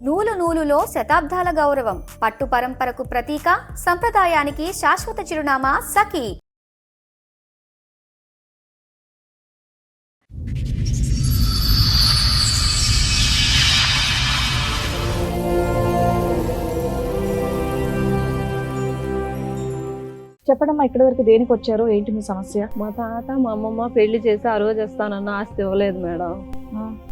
నూలు నూలులో శతాబ్దాల గౌరవం, పట్టు పరంపరకు ప్రతీక, సంప్రదాయానికి శాశ్వత చిరునామా సఖీ. చెప్పడమ్మా, ఇక్కడి వరకు దేనికి వచ్చారో, ఏంటి మీ సమస్య? మా తాత మా అమ్మమ్మ పెళ్లి చేసి ఆ రోజు ఇస్తానన్న ఆస్తి ఇవ్వలేదు మేడం.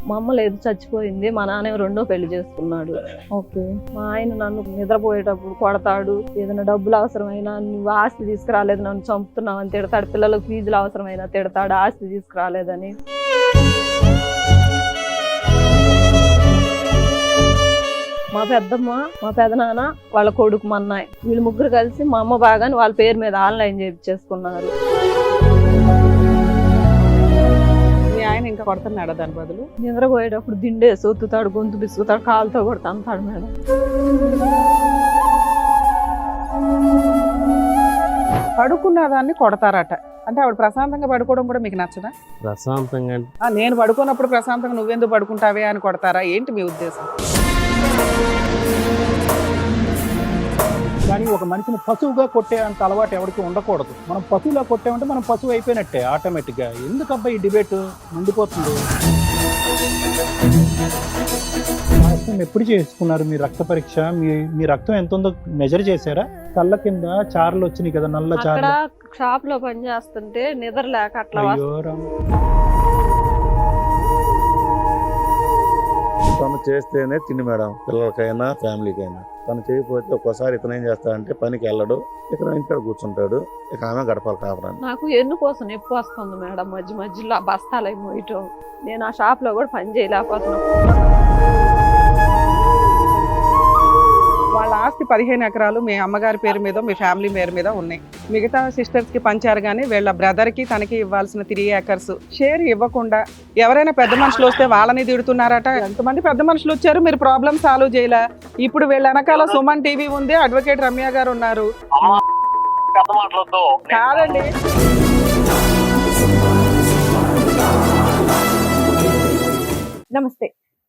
మా అమ్మ లేదు, చచ్చిపోయింది. మా నాన్న రెండో పెళ్లి చేసుకున్నాడు. ఓకే. మా ఆయన నన్ను నిద్రపోయేటప్పుడు కొడతాడు. ఏదైనా డబ్బులు అవసరమైనా నువ్వు ఆస్తి తీసుకురాలేదు, నన్ను చంపుతున్నావు అని తిడతాడు. పిల్లలకు ఫీజులు అవసరమైనా తిడతాడు, ఆస్తి తీసుకురాలేదని. మా పెద్దమ్మ, మా పెదనాన్న, వాళ్ళ కొడుకు మా అన్నయ్య, వీళ్ళు ముగ్గురు కలిసి మా అమ్మ బాగాని వాళ్ళ పేరు మీద ఆన్లైన్ చేయించేసుకున్నారు. మీ ఆయన ఇంకా కొడుతున్నాడా దాని బదులు? నిద్రపోయేటప్పుడు దిండేసి ఒత్తుతాడు, గొంతు బిసుకుతాడు, కాలుతో కొడుతా అంటాడు మేడం. పడుకున్న దాన్ని కొడతారట. అంటే ఆవిడ ప్రశాంతంగా పడుకోవడం కూడా మీకు నచ్చదా? ప్రశాంతంగా నేను పడుకున్నప్పుడు ప్రశాంతంగా నువ్వెందుకు పడుకుంటావే అని కొడతారా? ఏంటి మీ ఉద్దేశం? కానీ ఒక మనిషిని పశువుగా కొట్టే అంత అలవాటు ఎవరికి ఉండకూడదు. మనం పశువులా కొట్టామంటే మనం పశువు అయిపోయినట్టే ఆటోమేటిక్గా. ఎందుకబ్బా ఈ డిబేట్ మండిపోతుంది? లాస్ట్ ఎప్పుడు చేసుకున్నారు మీ రక్త పరీక్ష? మీ రక్తం ఎంత ఉందో మెజర్ చేశారా? కళ్ళ కింద చార్లు వచ్చినాయి కదా, నల్ల అక్కడ చార్లు. షాప్ లో పని చేస్తుంటే నిద్ర లేక అట్లా అయ్యో రామ్. తను చేస్తేనే తిండి మేడం, పిల్లలకైనా ఫ్యామిలీకైనా. తను చేయకపోతే ఒక్కోసారి ఇతను ఏం చేస్తాడంటే పనికి వెళ్ళడు, ఇక్కడ ఇంట్లో కూర్చుంటాడు, ఇక ఆమె గడపాలి కాపురాన్ని. నాకు ఎన్ను కోసం నొప్పి వస్తుంది మేడం, మధ్య మధ్యలో బస్తాలు అయి మోయటం. నేను ఆ షాప్ లో కూడా పని చేయలేకపోతున్నాను. వాళ్ళ ఆస్తి 15 ఎకరాలు మీ అమ్మగారి పేరు మీద, మీ ఫ్యామిలీ పేరు మీద ఉన్నాయి. మిగతా సిస్టర్స్ కి పంచారు, కానీ వీళ్ళ బ్రదర్ కి తనకి ఇవ్వాల్సిన 3 acres షేర్ ఇవ్వకుండా ఎవరైనా పెద్ద మనుషులు వస్తే వాళ్ళని తిడుతున్నారట. ఎంతమంది పెద్ద మనుషులు వచ్చారు, మీరు ప్రాబ్లమ్ సాల్వ్ చేయలే. ఇప్పుడు వీళ్ళ వెనకాల సుమన్ టీవీ ఉంది, అడ్వకేట్ రమ్య గారు ఉన్నారు. కాదండి, నమస్తే.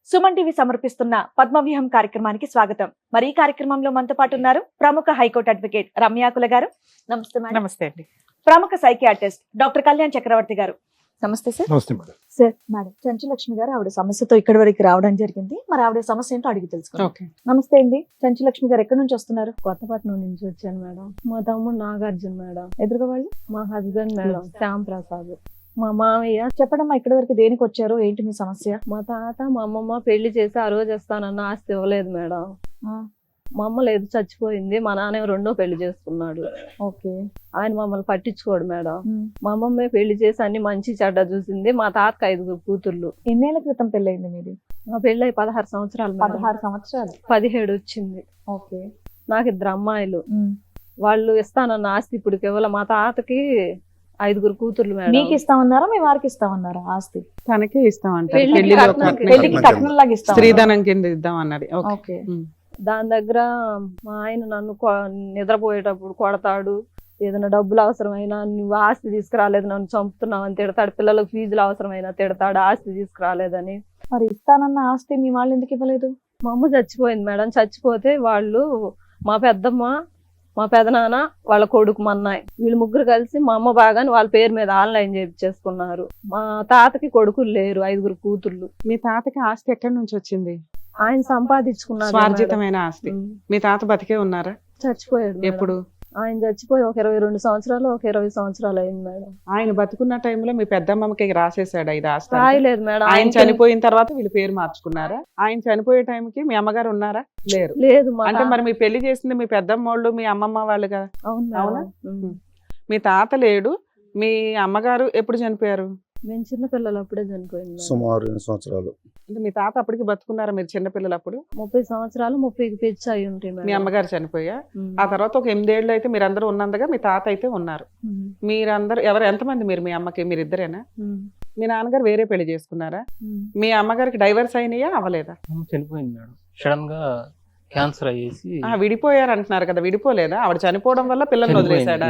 సుమన్ టీవీ సమర్పిస్తున్న పద్మవ్యూహం కార్యక్రమానికి స్వాగతం. మరి ఈ కార్యక్రమంలో మనతో పాటు ఉన్నారు ప్రముఖ హైకోర్టు అడ్వకేట్ రమ్యాకుల గారు. నమస్తే మేడం. నమస్తే అండి. ప్రముఖ సైకియాట్రిస్ట్ డాక్టర్ కళ్యాణ్ చక్రవర్తి గారు. నమస్తే సార్. నమస్తే మేడం. సార్, మేడం చంచులక్ష్మి గారు ఆవిడ సమస్యతో ఇక్కడి వరకు రావడం జరిగింది. మరి ఆవిడ సమస్య ఏంటో అడిగి తెలుసుకుందాం. ఓకే. నమస్తే అండి. చంచులక్ష్మి గారు ఎక్కడి నుంచి వస్తున్నారు? కొత్తపట్నం నుంచి వచ్చాను మేడం. మా తమ్ముడు నాగార్జున మేడం, ఎదురుగా వాళ్ళు మా హస్బెండ్ మేడం శ్యామ్ ప్రసాద్, మా మామయ్య. చెప్పడమ్మా, ఇక్కడి వరకు దేనికి వచ్చారో, ఏంటి మీ సమస్య? మా తాత మా అమ్మమ్మ పెళ్లి చేసి ఆ రోజు ఇస్తానన్న ఆస్తి ఇవ్వలేదు మేడం. మా అమ్మ లేదు, చచ్చిపోయింది. మా నాన్న రెండో పెళ్లి చేసుకున్నాడు. ఓకే. ఆయన మమ్మల్ని పట్టించుకోడు మేడం. మా అమ్మమ్మే పెళ్లి చేసి అన్ని మంచి చెడ్డ చూసింది. మా తాతకు 5 కూతుర్లు. ఎన్నేళ్ల క్రితం పెళ్ళయింది మీది? మా పెళ్ళి 16 సంవత్సరాలు మేడం. 16 సంవత్సరాలు. 17 వచ్చింది. ఓకే. నాకు 2 అమ్మాయిలు. వాళ్ళు ఇస్తానన్న ఆస్తి ఇప్పుడు కేవలం మా తాతకి 5 కూతుర్లు మేడం. మీకు ఇస్తామన్నారా, మీ వారికి ఇస్తామన్నారా ఆస్తి? తనకే ఇస్తామంటారు. పెళ్లికి పెళ్లికి కట్నం లాగా ఇస్తాం, స్త్రీధనం కింద ఇద్దాం అన్నది. ఓకే. దాని దగ్గర మా ఆయన నన్ను నిద్రపోయేటప్పుడు కొడతాడు. ఏదైనా డబ్బులు అవసరమైనా నువ్వు ఆస్తి తీసుకురాలేదు, నన్ను చంపుతున్నావు అని తిడతాడు. పిల్లలకు ఫీజులు అవసరమైనా తిడతాడు, ఆస్తి తీసుకురాలేదని. మరి ఇస్తానన్న ఆస్తి మీ వాళ్ళు ఎందుకు ఇవ్వలేదు? మా అమ్మ చచ్చిపోయింది మేడం. చచ్చిపోతే వాళ్ళు మా పెద్దమ్మ, మా పెదనాన్న, వాళ్ళ కొడుకు మా అన్నయ్య, వీళ్ళు ముగ్గురు కలిసి మా అమ్మ బాగాని వాళ్ళ పేరు మీద ఆన్లైన్ చేయించేసుకున్నారు. మా తాతకి కొడుకులు లేరు, 5 కూతుర్లు. మీ తాతకి ఆస్తి ఎక్కడి నుంచి వచ్చింది? ఆయన సంపాదించుకున్నారు. స్వార్జితమైన ఆస్తి. మీ తాత బతికే ఉన్నారా? చచ్చిపోయాడు. ఎప్పుడు? ఆయన చచ్చిపోయి ఒక 22 సంవత్సరాలు, ఒక 20 సంవత్సరాలు అయింది మేడం. ఆయన బతుకున్న టైంలో మీ పెద్దమ్మకి రాసేసాడు 5 ఆస్తి? రాయలేదు మేడం. ఆయన చనిపోయిన తర్వాత వీళ్ళు పేరు మార్చుకున్నారా? ఆయన చనిపోయే టైంకి మీ అమ్మగారు ఉన్నారా? లేరు. లేదు. అంటే మరి మీ పెళ్లి చేసింది మీ పెద్దమ్మ వాళ్ళు, మీ అమ్మమ్మ వాళ్ళు కదా? అవునా? మీ తాత లేడు, మీ అమ్మగారు ఎప్పుడు చనిపోయారు? మేము చిన్నపిల్లలు అప్పుడే చనిపోయింది. సుమారు 8 సంవత్సరాలు. అంటే మీ తాత అప్పటికి బతుకున్నారా మీరు చిన్నపిల్లలు అప్పుడు? 30 సంవత్సరాలు, 30కి పెంచి అయి ఉంటాయి. మీ అమ్మగారు చనిపోయా? ఆ తర్వాత ఒక 8 ఏళ్ళు అయితే మీరందరూ ఉన్నందుగా మీ తాత అయితే ఉన్నారు. మీరందరూ ఎంతమంది మీరు? మీ అమ్మకి మీరు ఇద్దరేనా? మీ నాన్నగారు వేరే పెళ్లి చేసుకున్నారా? మీ అమ్మగారికి డైవర్స్ అయినాయా, అవ్వలేదా? చనిపోయింది మేడం, సడన్ గా క్యాన్సర్ అయ్యేసి. విడిపోయారు అంటున్నారు కదా, విడిపోలేదా? ఆవిడ చనిపోవడం వల్ల పిల్లల్ని వదిలేశాడా?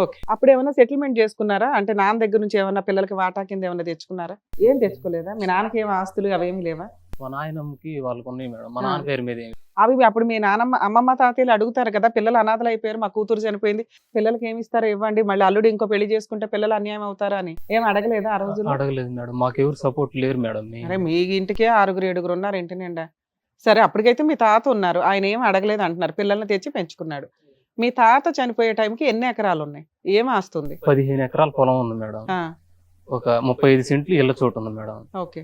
ఓకే. అప్పుడు ఏమైనా సెటిల్మెంట్ చేసుకున్నారా? అంటే నాన్న దగ్గర నుంచి ఏమన్నా పిల్లలకి వాటా కింద ఏమన్నా తెచ్చుకున్నారా? ఏం తెచ్చుకోలేదా? మీ నాన్నకి ఏం ఆస్తులు అవేమి లేవా? మా నాయనమ్మకి వాళ్ళకు ఉన్నాయి మేడం. మా ఆ. నాన్న పేరు మీద ఏమి అవి అప్పుడు మీ నానమ్మ అమ్మమ్మ తాతయ్యలు అడుగుతారు కదా, పిల్లలు అనాథలు అయిపోయారు, మా కూతురు చనిపోయింది, పిల్లలకి ఏమి ఇస్తారో ఇవ్వండి, మళ్ళీ అల్లుడు ఇంకో పెళ్లి చేసుకుంటే పిల్లలు అన్యాయం అవుతారా అని ఏం అడగలేదా ఆ రోజుల్లో? అడగలేదు మేడం. మాకెవరు సపోర్ట్ లేరు మేడం. అరే మీ ఇంటికే 6-7 ఉన్నారు ఇంటి నిండా. సరే అప్పటికైతే మీ తాత ఉన్నారు, ఆయన ఏం అడగలేదు అంటున్నారు, పిల్లల్ని తెచ్చి పెంచుకున్నాడు. మీ తాత చనిపోయే టైంకి ఎన్ని ఎకరాలు ఉన్నాయి, ఏం ఆస్తుంది? 15 ఎకరాల పొలం ఉంది మేడం. ఒక 35 సెంట్లు ఇళ్ల చోటు ఉంది మేడం. ఓకే.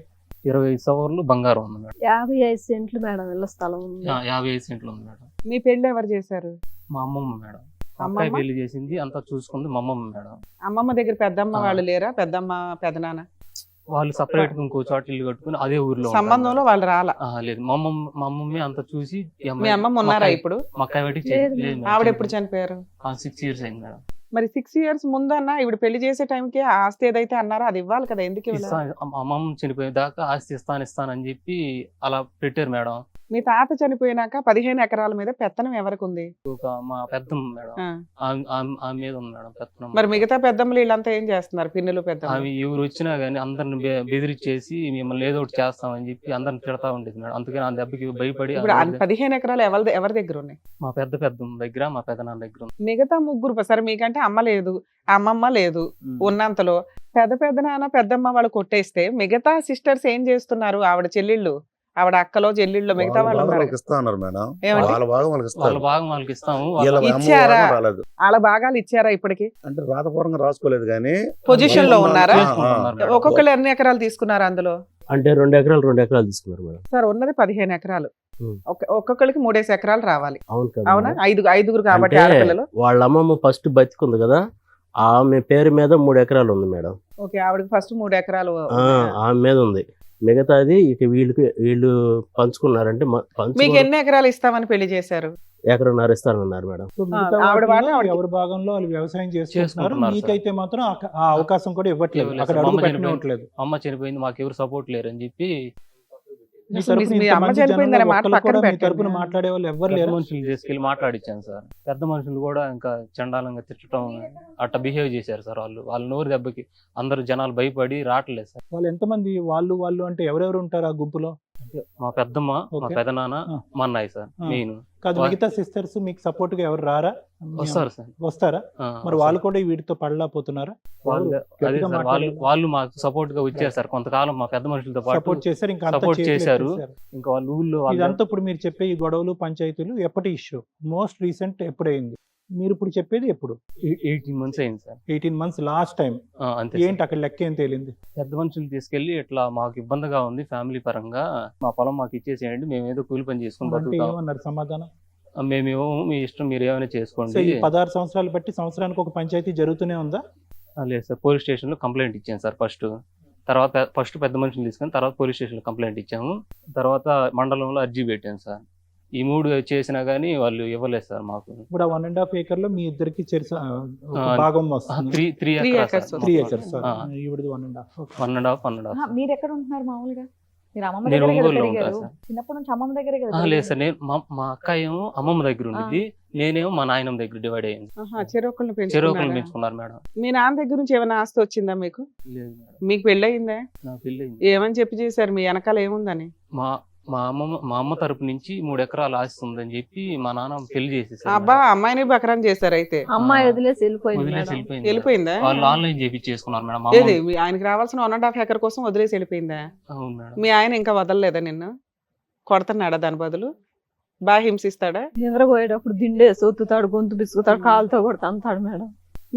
25 సవర్లు బంగారం ఉంది మేడం. 55 సెంట్లు మేడం ఇళ్ళ స్థలం ఉంది. 55 సెంట్లు ఉంది మేడం. మీ పెళ్లి ఎవరు చేశారు? మా అమ్మమ్మ మేడం. మా అమ్మమ్మ? అమ్మాయి పెళ్లి చేసింది, అంతా చూసుకుంది మా అమ్మమ్మ మేడం. అమ్మమ్మ దగ్గర పెద్దమ్మ ఆ. వాళ్ళు లేరా? పెద్దమ్మ పెదనాన్న వాళ్ళు సపరేట్ గా ఇంకో చోట ఇల్లు కట్టుకుని అదే ఊర్లో ఉంటారు సంబంధంలో మేడం. వాళ్ళు రాలా? లేదు, మా అమ్మమ్మే అంతా చూసి ఈ మీ అమ్మాయి అమ్మమ్మ ఉన్నారా ఇప్పుడు? మక్కాయ పెట్టి లేదు. లేదు మేడం. ఆవిడ ఎప్పుడు చనిపోయారు? 6 ఇయర్స్ అయింది మేడం. మరి 6 ఇయర్స్ ముందన్నా ఇవిడ పెళ్లి చేసే టైంకి ఆ ఆస్తి ఏదైతే అన్నారో అది ఇవ్వాలి కదా, ఎందుకు ఇవ్వలేదు? అమ్మమ్మ చనిపోయేదాకా ఆస్తి ఇస్తానని చెప్పి అలా పెట్టారు మేడం. మీ తాత చనిపోయినాక 15 ఎకరాల మీద పెత్తనం ఎవరికి ఉంది? ఒక మా పెద్దమ్మ మేడం, ఆ. ఆమె మీద ఉంది మేడం పెత్తనం. మరి మిగతా పెద్దమ్మలు వీళ్ళంతా ఏం చేస్తున్నారు? పిన్నులు పెద్దమ్మ అవి ఎవరు వచ్చినా గానీ అందరిని బెదిరించేసి మిమ్మల్ని ఏదో ఒకటి చేస్తామని చెప్పి అందరిని తిడతా ఉండేది మేడం. అందుకని ఆ దెబ్బకి భయపడి ఇప్పుడు 15 ఎకరాలు ఎవరి దగ్గర ఉన్నాయి? మా పెద్దమ్మ దగ్గర, మా పెదనాన్న దగ్గర ఉంది. మిగతా ముగ్గురు సరే మీకంటే అమ్మ లేదు, అమ్మమ్మ లేదు, ఉమ్. ఉన్నంతలో పెద్దనాన్న పెద్దమ్మ వాళ్ళు కొట్టేస్తే మిగతా సిస్టర్స్ ఏం చేస్తున్నారు? ఆవిడ చెల్లెళ్ళు, ఆవిడ అక్కలో చెల్లెళ్ళు మిగతా వాళ్ళు ఉన్నారు. వాళ్ళకి ఇస్తా అన్నారు మేడం. ఏమండి? వాళ్ళ భాగం వాళ్ళకి వాళ్ళ ఇస్తారు. భాగం వాళ్ళకి ఇస్తాము. వీళ్ళ అమ్మ ఇచ్చారా? భాగం రాలేదు. వాళ్ళ భాగాలు ఇచ్చారా ఇప్పటికి? అంటే రాతపూర్వకంగా రాసుకోలేదు కానీ పొజిషన్ లో ఉన్నారా? చేసుకుంటున్నారు మేడం. ఒక్కొక్కరు ఎన్ని ఎకరాలు తీసుకున్నారు అందులో? అంటే 2 ఎకరాలు తీసుకున్నారు మేడం. సార్ ఉన్నది 15 ఎకరాలు, ఉమ్. ఒక్కొక్కరికి 3 ఎకరాలు రావాలి. అవును కదా అవునా? మేడం? ఐదుగురు కాబట్టి అంటే ఆడపిల్లలు. వాళ్ళ అమ్మమ్మ ఫస్ట్ బతికుంది కదా, ఆమె పేరు మీద 3 ఎకరాలు ఉంది మేడం. ఓకే, ఆవిడకి ఫస్ట్ 3 ఎకరాలు ఆమె మీద ఉంది. మిగతాది ఇక వీళ్ళు పంచుకున్నారంటే మీకు ఎన్ని ఎకరాలు ఇస్తామని పెళ్లి చేశారు? 1.5 ఎకరం ఇస్తానన్నారు మేడం. సో మిగతా ఆవిడ వాటిలో వాళ్ళు ఎవరి భాగంలో వాళ్ళు వ్యవసాయం చేసుకుంటున్నారు. చేసుకుంటున్నారు సార్. మీకైతే మాత్రం ఆ అవకాశం కూడా ఇవ్వట్లేదు, ఇవ్వలేదు అక్కడ సార్. అడుగు అమ్మ పెట్టనివ్వట్లేదు. అమ్మ చనిపోయింది, మాకు ఎవరు సపోర్ట్ లేరు అని చెప్పి మీ అసలు తరపున మీ అమ్మ ఇంతమంది చనిపోయిందనే జనంలో మాట ఒక్కళ్ళు పక్కన కూడా మీ పెట్టండి. తరపున మాట్లాడే వాళ్ళు ఎవ్వరు పెద్ద లేరు. మనుషులు తీసుకెళ్లి మాట్లాడిచ్చాను సార్. పెద్ద మనుషులు కూడా ఇంకా చండాలంగా తిట్టడం అట్లా బిహేవ్ చేశారు సార్. వాళ్ళ నోరు దెబ్బకి అందరు జనాలు భయపడి రావట్లేదు సార్. వాళ్ళు ఎంతమంది? వాళ్ళు అంటే ఎవరెవరు ఉంటారు ఆ గుంపులో? అంటే మా పెద్దమ్మ, మా ఓకే. పెదనాన్న, ఆ. మా అన్నయ్య సార్ ఆ. మెయిన్. కాదు, మిగతా సిస్టర్స్ మీకు సపోర్ట్ గా ఎవరు రారా? వస్తారు సార్. వస్తారా? ఆ, మరి వస్తారు. వాళ్ళు కూడా వీటితో పడలేకపోతున్నారా? వాళ్ళు గట్టిగా అదే సార్, మాట్లాడాలి. వాళ్ళు మాకు సపోర్ట్ గా వచ్చారు సార్. కొంతకాలం మా పెద్ద మనుషులతో పాటు సపోర్ట్ చేశారు, ఇంకా అంతా సపోర్ట్ చేతులు చేశారు. ఎత్తేసారు. ఇంకా వాళ్ళ ఊళ్ళో ఇదంతా ఇప్పుడు మీరు చెప్పే ఈ గొడవలు పంచాయతీలు ఎప్పటి ఇష్యూ? Most recent ఎప్పుడైంది? మీరు ఇప్పుడు చెప్పేది ఎప్పుడు? 18 months అయింది సార్. 18 months last time. అంతే ఏంటి సార్. అక్కడ లెక్క ఏం తేలింది? పెద్ద మనుషులు తీసుకెళ్లి ఇట్లా మాకు ఇబ్బందిగా ఉంది ఫ్యామిలీ పరంగా, మా పొలం మాకు ఇచ్చేసేయండి, మేము ఏదో కూలి పని చేసుకుని అంటే బతుకుతాం, ఏమన్నారు సమాధానం? మేమేమో మీ ఇష్టం, మీరు ఏమైనా సో చేసుకోండి. ఈ 16 సంవత్సరాలు బట్టి సంవత్సరానికి ఒక పంచాయతీ జరుగుతూనే ఉందా? లేదు సార్, పోలీస్ స్టేషన్ లో కంప్లైంట్ ఇచ్చాను సార్ తర్వాత ఫస్ట్ పెద్ద మనుషులు తీసుకొని తర్వాత పోలీస్ స్టేషన్ లో కంప్లైంట్ ఇచ్చాము. తర్వాత మండలంలో అర్జీ పెట్టాను సార్. ఈ 3 చేసినా గానీ వాళ్ళు ఇవ్వలేదు సార్ మాకు. ఇప్పుడు ఆ 1.5 acre మీ ఇద్దరికి ఒక ఆ, భాగం వస్తుంది. 3 acres acres 3 acres. ఈవిడది 1.5. Okay. 1.5 మీరు ఎక్కడ ఉంటున్నారు మామూలుగా? మీరు అమ్మమ్మ నేను దగ్గరే కదా ఒంగోలులో పెరిగారు? ఉంటాను సార్. చిన్నప్పటి నుంచి అమ్మమ్మ దగ్గరే కదా లేదు పెరిగారు? సార్, నేను మా అక్క ఏమో అమ్మమ్మ దగ్గర ఉండిద్ది, నేనేమో మా నాయనమ్మ దగ్గర డివైడ్ అయ్యింది. చెరుకులను చెరువులు పెంచుకున్నారా? పెంచుకున్నారు మేడం. మీ నాన్న దగ్గర నుంచి ఏమైనా ఆస్తి వచ్చిందా మీకు? లేదు మేడం, మీకు పెళ్ళయిందా? నా పెళ్ళి ఏమని చెప్పి చేశారు? మీ వెనకాల ఏముందని? మా అమ్మ తరపు నుంచి 3 ఎకరాలు ఆస్తి ఉందని చెప్పి మా నాన్న పెళ్లి చేసేసారు అబ్బా, మేడం. అమ్మాయిని బకరం చేశారు అయితే. అమ్మాయి వదిలేసి వెళ్ళిపోయింది వదిలేసి మేడం. వెళ్ళిపోయింది మేడం. వెళ్ళిపోయిందా? వాళ్ళు ఆన్లైన్ చేపించేసుకున్నారు మేడం. మా ఏది అమ్మ- ఆయనకి రావాల్సిన 1.5 acre కోసం వదిలేసి వెళ్ళిపోయిందా? అవును మేడం. మీ ఆయన ఇంకా వదలలేదా నిన్ను? కొడుతున్నాడా దాని బదులు? బాగా హింసిస్తాడా? నిద్రపోయేటప్పుడు దిండే సొత్తుతాడు, గొంతు బిసుకుతాడు, కాలుతో కూడా తంతాడు మేడం.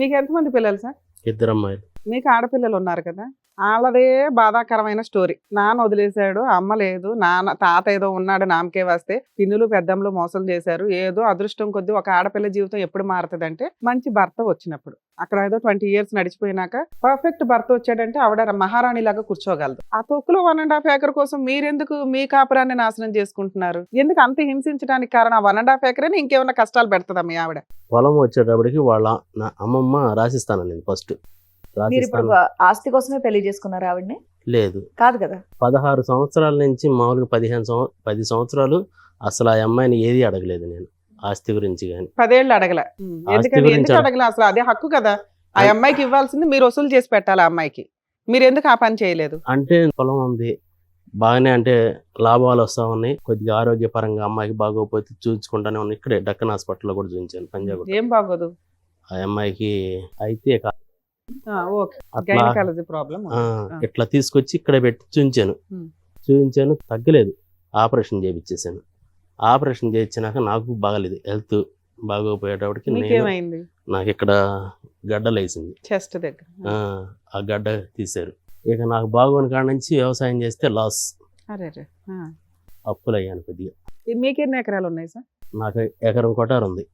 మీకు ఎంతమంది పిల్లలు సార్? 2 అమ్మాయిలు. మీకు ఆడపిల్లలు ఉన్నారు కదా, వాళ్ళదే బాధాకరమైన స్టోరీ. నాన్న వదిలేశాడు, అమ్మ లేదు, తాత ఏదో ఉన్నాడు నామకే వస్తే, పిన్నులు పెద్దమ్మలు మోసం చేశారు. ఏదో అదృష్టం కొద్దీ ఒక ఆడపిల్ల జీవితం ఎప్పుడు మారుతుందంటే మంచి భర్త వచ్చినప్పుడు. అక్కడ ఏదో 20 years నడిచిపోయినాక పర్ఫెక్ట్ భర్త వచ్చాడంటే ఆవిడ మహారాణి లాగా కూర్చోగలదు. ఆ తొక్కులో 1.5 acre కోసం మీరెందుకు మీ కాపురాన్ని నాశనం చేసుకుంటున్నారు? ఎందుకు అంత హింసించడానికి కారణం ఆ 1.5 acre? ఇంకేమన్నా కష్టాలు పెడుతుందా మీ ఆవిడ? పొలం వచ్చేటప్పటికి నా అమ్మమ్మ రాసిస్తానండి ఫస్ట్. మీరు ఇప్పుడు ఆస్తి కోసమే పెళ్లి చేసుకున్నారు ఆవిడని? లేదు, కాదు కదా. 16 సంవత్సరాల నుంచి మామూలుగా 10 సంవత్సరాలు అసలు ఆ అమ్మాయిని ఏది అడగలేదు నేను ఆస్తి గురించి కానీ. 10 ఏళ్ళు అడగల. ఎందుకని గురించి ఎందుకు అడగల? అసలు అదే హక్కు కదా, ఆ అమ్మాయికి ఇవ్వాల్సింది మీరు వసూలు చేసి పెట్టాలి. ఆ అమ్మాయికి మీరు ఎందుకు ఆ పని చేయలేదు? అంటే పొలం ఉంది, బాగానే అంటే లాభాలు వస్తూ ఉన్నాయి. కొద్దిగా ఆరోగ్యపరంగా అమ్మాయికి బాగోకపోతే చూపించుకుంటానే ఉన్నాయి. ఇక్కడే డక్కన్ హాస్పిటల్లో కూడా చూపించాను పంజాగుట్ట. ఏం బాగోదు? ఆ అమ్మాయికి అయితే ఓకే, అట్లా గైనకాలజీ ప్రాబ్లం. ఇట్లా తీసుకొచ్చి ఇక్కడే పెట్టి చూపించాను, తగ్గలేదు. ఆపరేషన్ చేయించేసాను. ఆపరేషన్ చేయించినాక నాకు బాగలేదు, హెల్త్ బాగోపోయేటప్పటికి మీకేమైంది? నాకు ఇక్కడ గడ్డలు వేసింది, చెస్ట్ దగ్గర. ఆ గడ్డ తీశారు. ఇక నాకు బాగోని కాడ నుంచి వ్యవసాయం చేస్తే లాస్, అరే అప్పులు అయ్యాను కొద్దిగా. మీకు ఎన్ని ఎకరాలు ఉన్నాయి సార్? నాకు ఎకరం కొటారు ఉంది,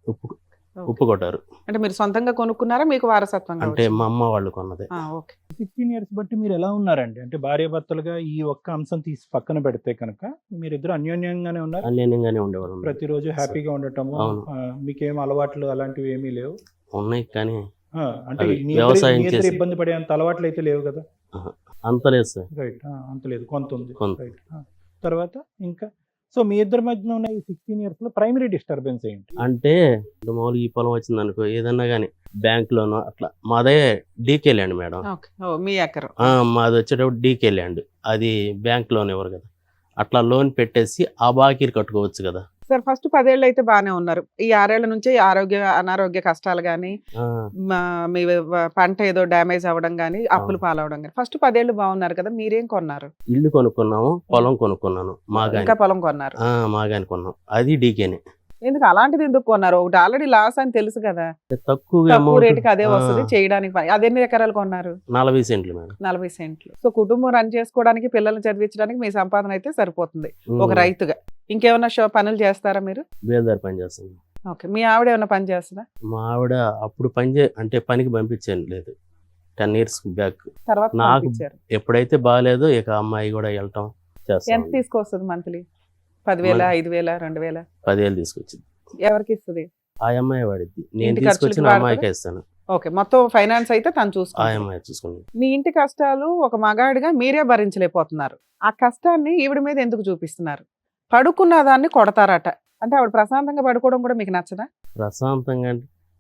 ఉప్పు కొటారు. అంటే మీరు సొంతంగా కొనుక్కున్నారా, మీకు వారసత్వంగా అంటే మా అమ్మ వాళ్ళు కొన్నది. ఓకే. 16 years బట్టి మీరు ఎలా ఉన్నారండి? అంటే భార్యాభర్తలుగా ఈ ఒక్క అంశం తీసి పక్కన పెడితే కనుక మీరిద్దరు అన్యోన్యంగానే ఉన్నారు? అన్యోన్యంగానే ఉండేవాళ్ళం. ప్రతిరోజు హ్యాపీగా ఉండటము, అవును. మీకేం అలవాట్లు అలాంటివి ఏమీ లేవు? ఉన్నాయి కానీ అంటే అవి మీ వ్యవసాయం ఇద్దరు చేసి- ఇబ్బంది పడే అంత అలవాట్లు అయితే లేవు కదా? అంత లేదు సార్. రైట్, అంత లేదు, కొంత ఉంది. కొంత. రైట్. తర్వాత ఇంకా సో మీ ఇద్దరి మధ్యన ఉన్న ఈ 16 years లో ప్రైమరీ డిస్టర్బెన్స్ ఏంటి? అంటే మామూలుగా ఈ పొలం వచ్చింది అనుకో, ఏదన్నా కానీ బ్యాంక్ లోను అట్లా. మాదే డీకే ల్యాండ్ మేడం. ఓకే. మీ ఎకరం. మాది వచ్చేటప్పుడు డీకే ల్యాండ్, అది బ్యాంక్ లోన్ ఇవ్వరు కదా, అట్లా లోన్ పెట్టేసి ఆ బాకీలు కట్టుకోవచ్చు కదా. సార్ ఫస్ట్ 10 ఏళ్ళు అయితే బాగానే ఉన్నారు. ఈ 6 ఏళ్ల నుంచి అనారోగ్య కష్టాలు కానీ, మీ పంట ఏదో డ్యామేజ్ అవ్వడం కానీ, అప్పులు పాలవడం కానీ, ఫస్ట్ 10 ఏళ్ళు బాగున్నారు కదా, మీరేం కొన్నారు? ఇల్లు కొనుక్కున్నాము, పొలం కొనుక్కున్నాను, ఇంకా పొలం కొన్నారు? మాగాని కొన్నాం, అది డీకేనే. ఎందుకు అలాంటిది ఎందుకు కొన్నారు? ఒకటి ఆల్రెడీ లాస్ అని తెలుసు కదా, తక్కువ తక్కువ రేటుకి అదే వస్తుంది చేయడానికి. అదెన్ని ఎకరాలు కొన్నారు? 40 సెంట్లు మేడం. 40 సెంట్లు. సో కుటుంబం రన్ చేసుకోవడానికి, పిల్లల్ని చదివించడానికి మీ సంపాదన అయితే సరిపోతుంది ఒక రైతుగా. ఇంకేమన్నా పనులు చేస్తారా మీరు? బేల్దారి పని చేస్తాను. ఓకే. మీ ఆవిడ ఏమన్నా పని చేస్తుందా? మా ఆవిడ అప్పుడు అంటే పనికి పంపించాను లేదు, 10 years బ్యాక్. తర్వాత నాకు పంపించారు. ఎప్పుడైతే బాగాలేదో ఇక అమ్మాయి కూడా వెళ్ళటం ఎంత చేస్తాను. తీసుకొస్తుంది మంత్లీ? 10,000, 5,000, 2,000? 10,000 తీసుకొచ్చింది. ఎవరికి ఇస్తుంది? ఆ అమ్మాయి వాడిద్ది, నేను ఇంటి తీసుకొచ్చిన ఖర్చులకి వాడుతుందా? అమ్మాయికే ఇస్తాను. ఓకే. మొత్తం ఫైనాన్స్ అయితే తను ఆ చూసుకుంటుంది. అమ్మాయి చూసుకుంది. మీ ఇంటి కష్టాలు ఒక మగాడిగా మీరే భరించలేకపోతున్నారు. ఆ కష్టాన్ని ఈవిడ మీద ఎందుకు చూపిస్తున్నారు? పడుకున్న దాన్ని కొడతారట. అంటే ఆవిడ ప్రశాంతంగా పడుకోవడం కూడా మీకు నచ్చదా? ప్రశాంతంగా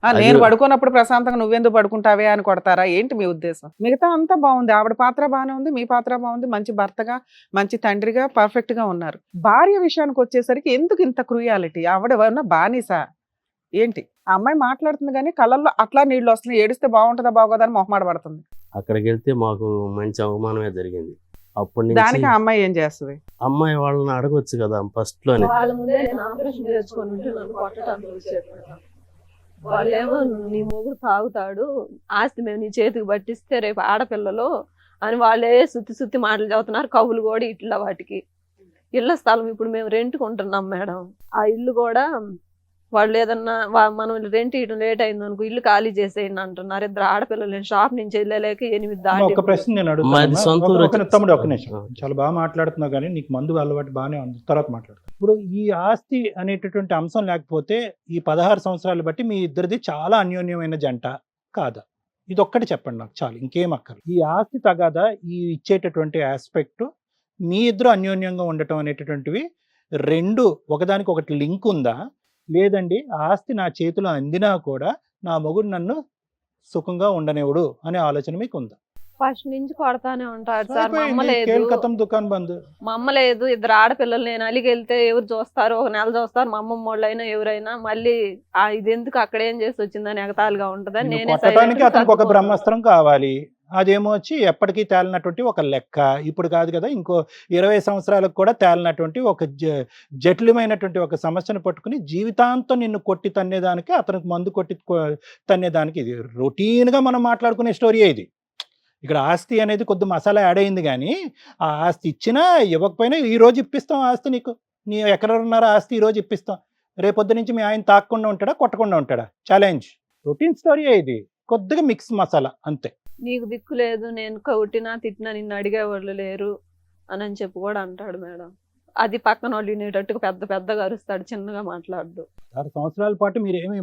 అంటే నేను పడుకున్నప్పుడు ప్రశాంతంగా నువ్వెందుకు పడుకుంటావే అని కొడతారా ఏంటి మీ ఉద్దేశం? మిగతా అంతా బాగుంది, ఆవిడ పాత్ర బాగానే ఉంది, మీ పాత్ర బాగుంది, మంచి భర్తగా, మంచి తండ్రిగా పర్ఫెక్ట్ గా ఉన్నారు. భార్య విషయానికి వచ్చేసరికి ఎందుకు ఇంత క్రూయాలిటీ? ఆవిడ ఏమన్నా బానిసా ఏంటి? ఆ అమ్మాయి మాట్లాడుతుంది కానీ కళ్ళల్లో అట్లా నీళ్లు వస్తున్నాయి. ఏడిస్తే బాగుంటుందా బాగోదా అని మొహమాట పడుతుంది. అక్కడికి వెళ్తే మాకు మంచి అవమానమే జరిగింది. అప్పటి దానికి నుంచి ఆ అమ్మాయి ఏం చేస్తుంది? అమ్మాయి వాళ్ళని అడగొచ్చు కదా ఫస్ట్ లోనే. వాళ్ళ ముందే నేను ఆపరేషన్ చేసుకొని ఉంటే నన్ను కొట్టడానికి వచ్చారు మేడం. వాళ్ళేమో నీ మొగుడు తాగుతాడు, ఆస్తి మేము నీ చేతికి పట్టిస్తే రేపు ఆడపిల్లలు అని వాళ్ళే సుత్తి మాటలు చదువుతున్నారు. కవులు కూడా ఇట్లా వాటికి ఇళ్ల స్థలం ఇప్పుడు మేము రెంట్కి ఉంటున్నాం మేడం. ఆ ఇల్లు కూడా వాళ్ళు ఏదన్నా మనం రెంట్ ఇవ్వడం లేట్ అయింది అనుకో, ఇల్లు ఖాళీ చేసేయండి అంటున్నారు. ఇద్దరు ఆడపిల్లలు షాప్ నుంచి వెళ్ళలేక 8 దాటి. ఒక ప్రశ్న నేను మాది సొంత ఊరు అడుగుతాను తమ్ముడు, ఒక నిమిషం. ఆ. చాలా బాగా మాట్లాడుతున్నావు కానీ నీకు మందు అలవాటు బాగానే ఉంది, తర్వాత మాట్లాడుతాను. ఇప్పుడు ఈ ఆస్తి అనేటటువంటి అంశం లేకపోతే ఈ 16 సంవత్సరాలు బట్టి మీ ఇద్దరిది చాలా అన్యోన్యమైన జంట కాదా? ఇది ఒక్కటి చెప్పండి నాకు చాలు, ఇంకేం అక్కర్లేదు. ఈ ఆస్తి తగాదా, ఈ ఇచ్చేటటువంటి ఆస్పెక్ట్, మీ ఇద్దరు అన్యోన్యంగా ఉండటం అనేటటువంటివి రెండు ఒకదానికి ఒకటి లింక్ ఉందా? లేదండి ఆస్తి నా చేతిలో అందినా కూడా నా మొగుడు నన్ను సుఖంగా ఉండనివ్వడు అనే ఆలోచన మీకు ఉందా? ఫస్ట్ నుంచి కొడతానే ఉంటాడు సార్. మా అమ్మ అయిపోయింది, లేదు, కేల్ కథం దుకాన్ బంద్. మా అమ్మ లేదు, ఇద్దరు ఆడపిల్లలు. నేను అలిగి వెళ్తే ఎవరు చూస్తారు? ఒక నెల చూస్తారు మా అమ్మమ్మ వాళ్ళు అయినా ఎవరైనా. మళ్ళీ ఇది ఎందుకు అక్కడ ఏం చేసి వచ్చిందని ఎగతాళిగా ఉంటదని నిన్ను నేనే కొట్టడానికి silent గా అతనికి ఒక సర్దుకున్నాను. బ్రహ్మాస్త్రం కావాలి, అదేమో వచ్చి ఎప్పటికీ తేలినటువంటి ఒక లెక్క. ఇప్పుడు కాదు కదా, ఇంకో 20 సంవత్సరాలకు కూడా తేలినటువంటి ఒక జటిలమైనటువంటి ఒక సమస్యను పట్టుకుని జీవితాంతం నిన్ను కొట్టి తన్నేదానికి, అతనికి మందు కొట్టి తన్నేదానికి ఇది రొటీన్గా మనం మాట్లాడుకునే స్టోరీ ఇది. ఇక్కడ ఆస్తి అనేది కొద్ది మసాలా యాడ్ అయింది కానీ ఆ ఆస్తి ఇచ్చినా ఇవ్వకపోయినా ఈ రోజు ఇప్పిస్తాం ఆస్తి నీకు. నీ ఎక్కడున్నారో ఆస్తి ఈ రోజు ఇప్పిస్తాం. రేపొద్దు నుంచి మీ ఆయన తాకకుండా ఉంటాడా, కొట్టకుండా ఉంటాడా? ఛాలెంజ్. రొటీన్ స్టోరీ ఇది, కొద్దిగా మిక్స్ మసాలా అంతే. నీకు దిక్కు లేదు, నేను కొట్టినా తిట్టినా నిన్ను అడిగేవాళ్ళు లేరు అని చెప్పి కూడా అంటాడు మేడం. అది పక్కన వాళ్ళు వినేటట్టుగా పెద్దగా అరుస్తాడు, చిన్నగా మాట్లాడు. 6 సంవత్సరాల పాటు మీరేమి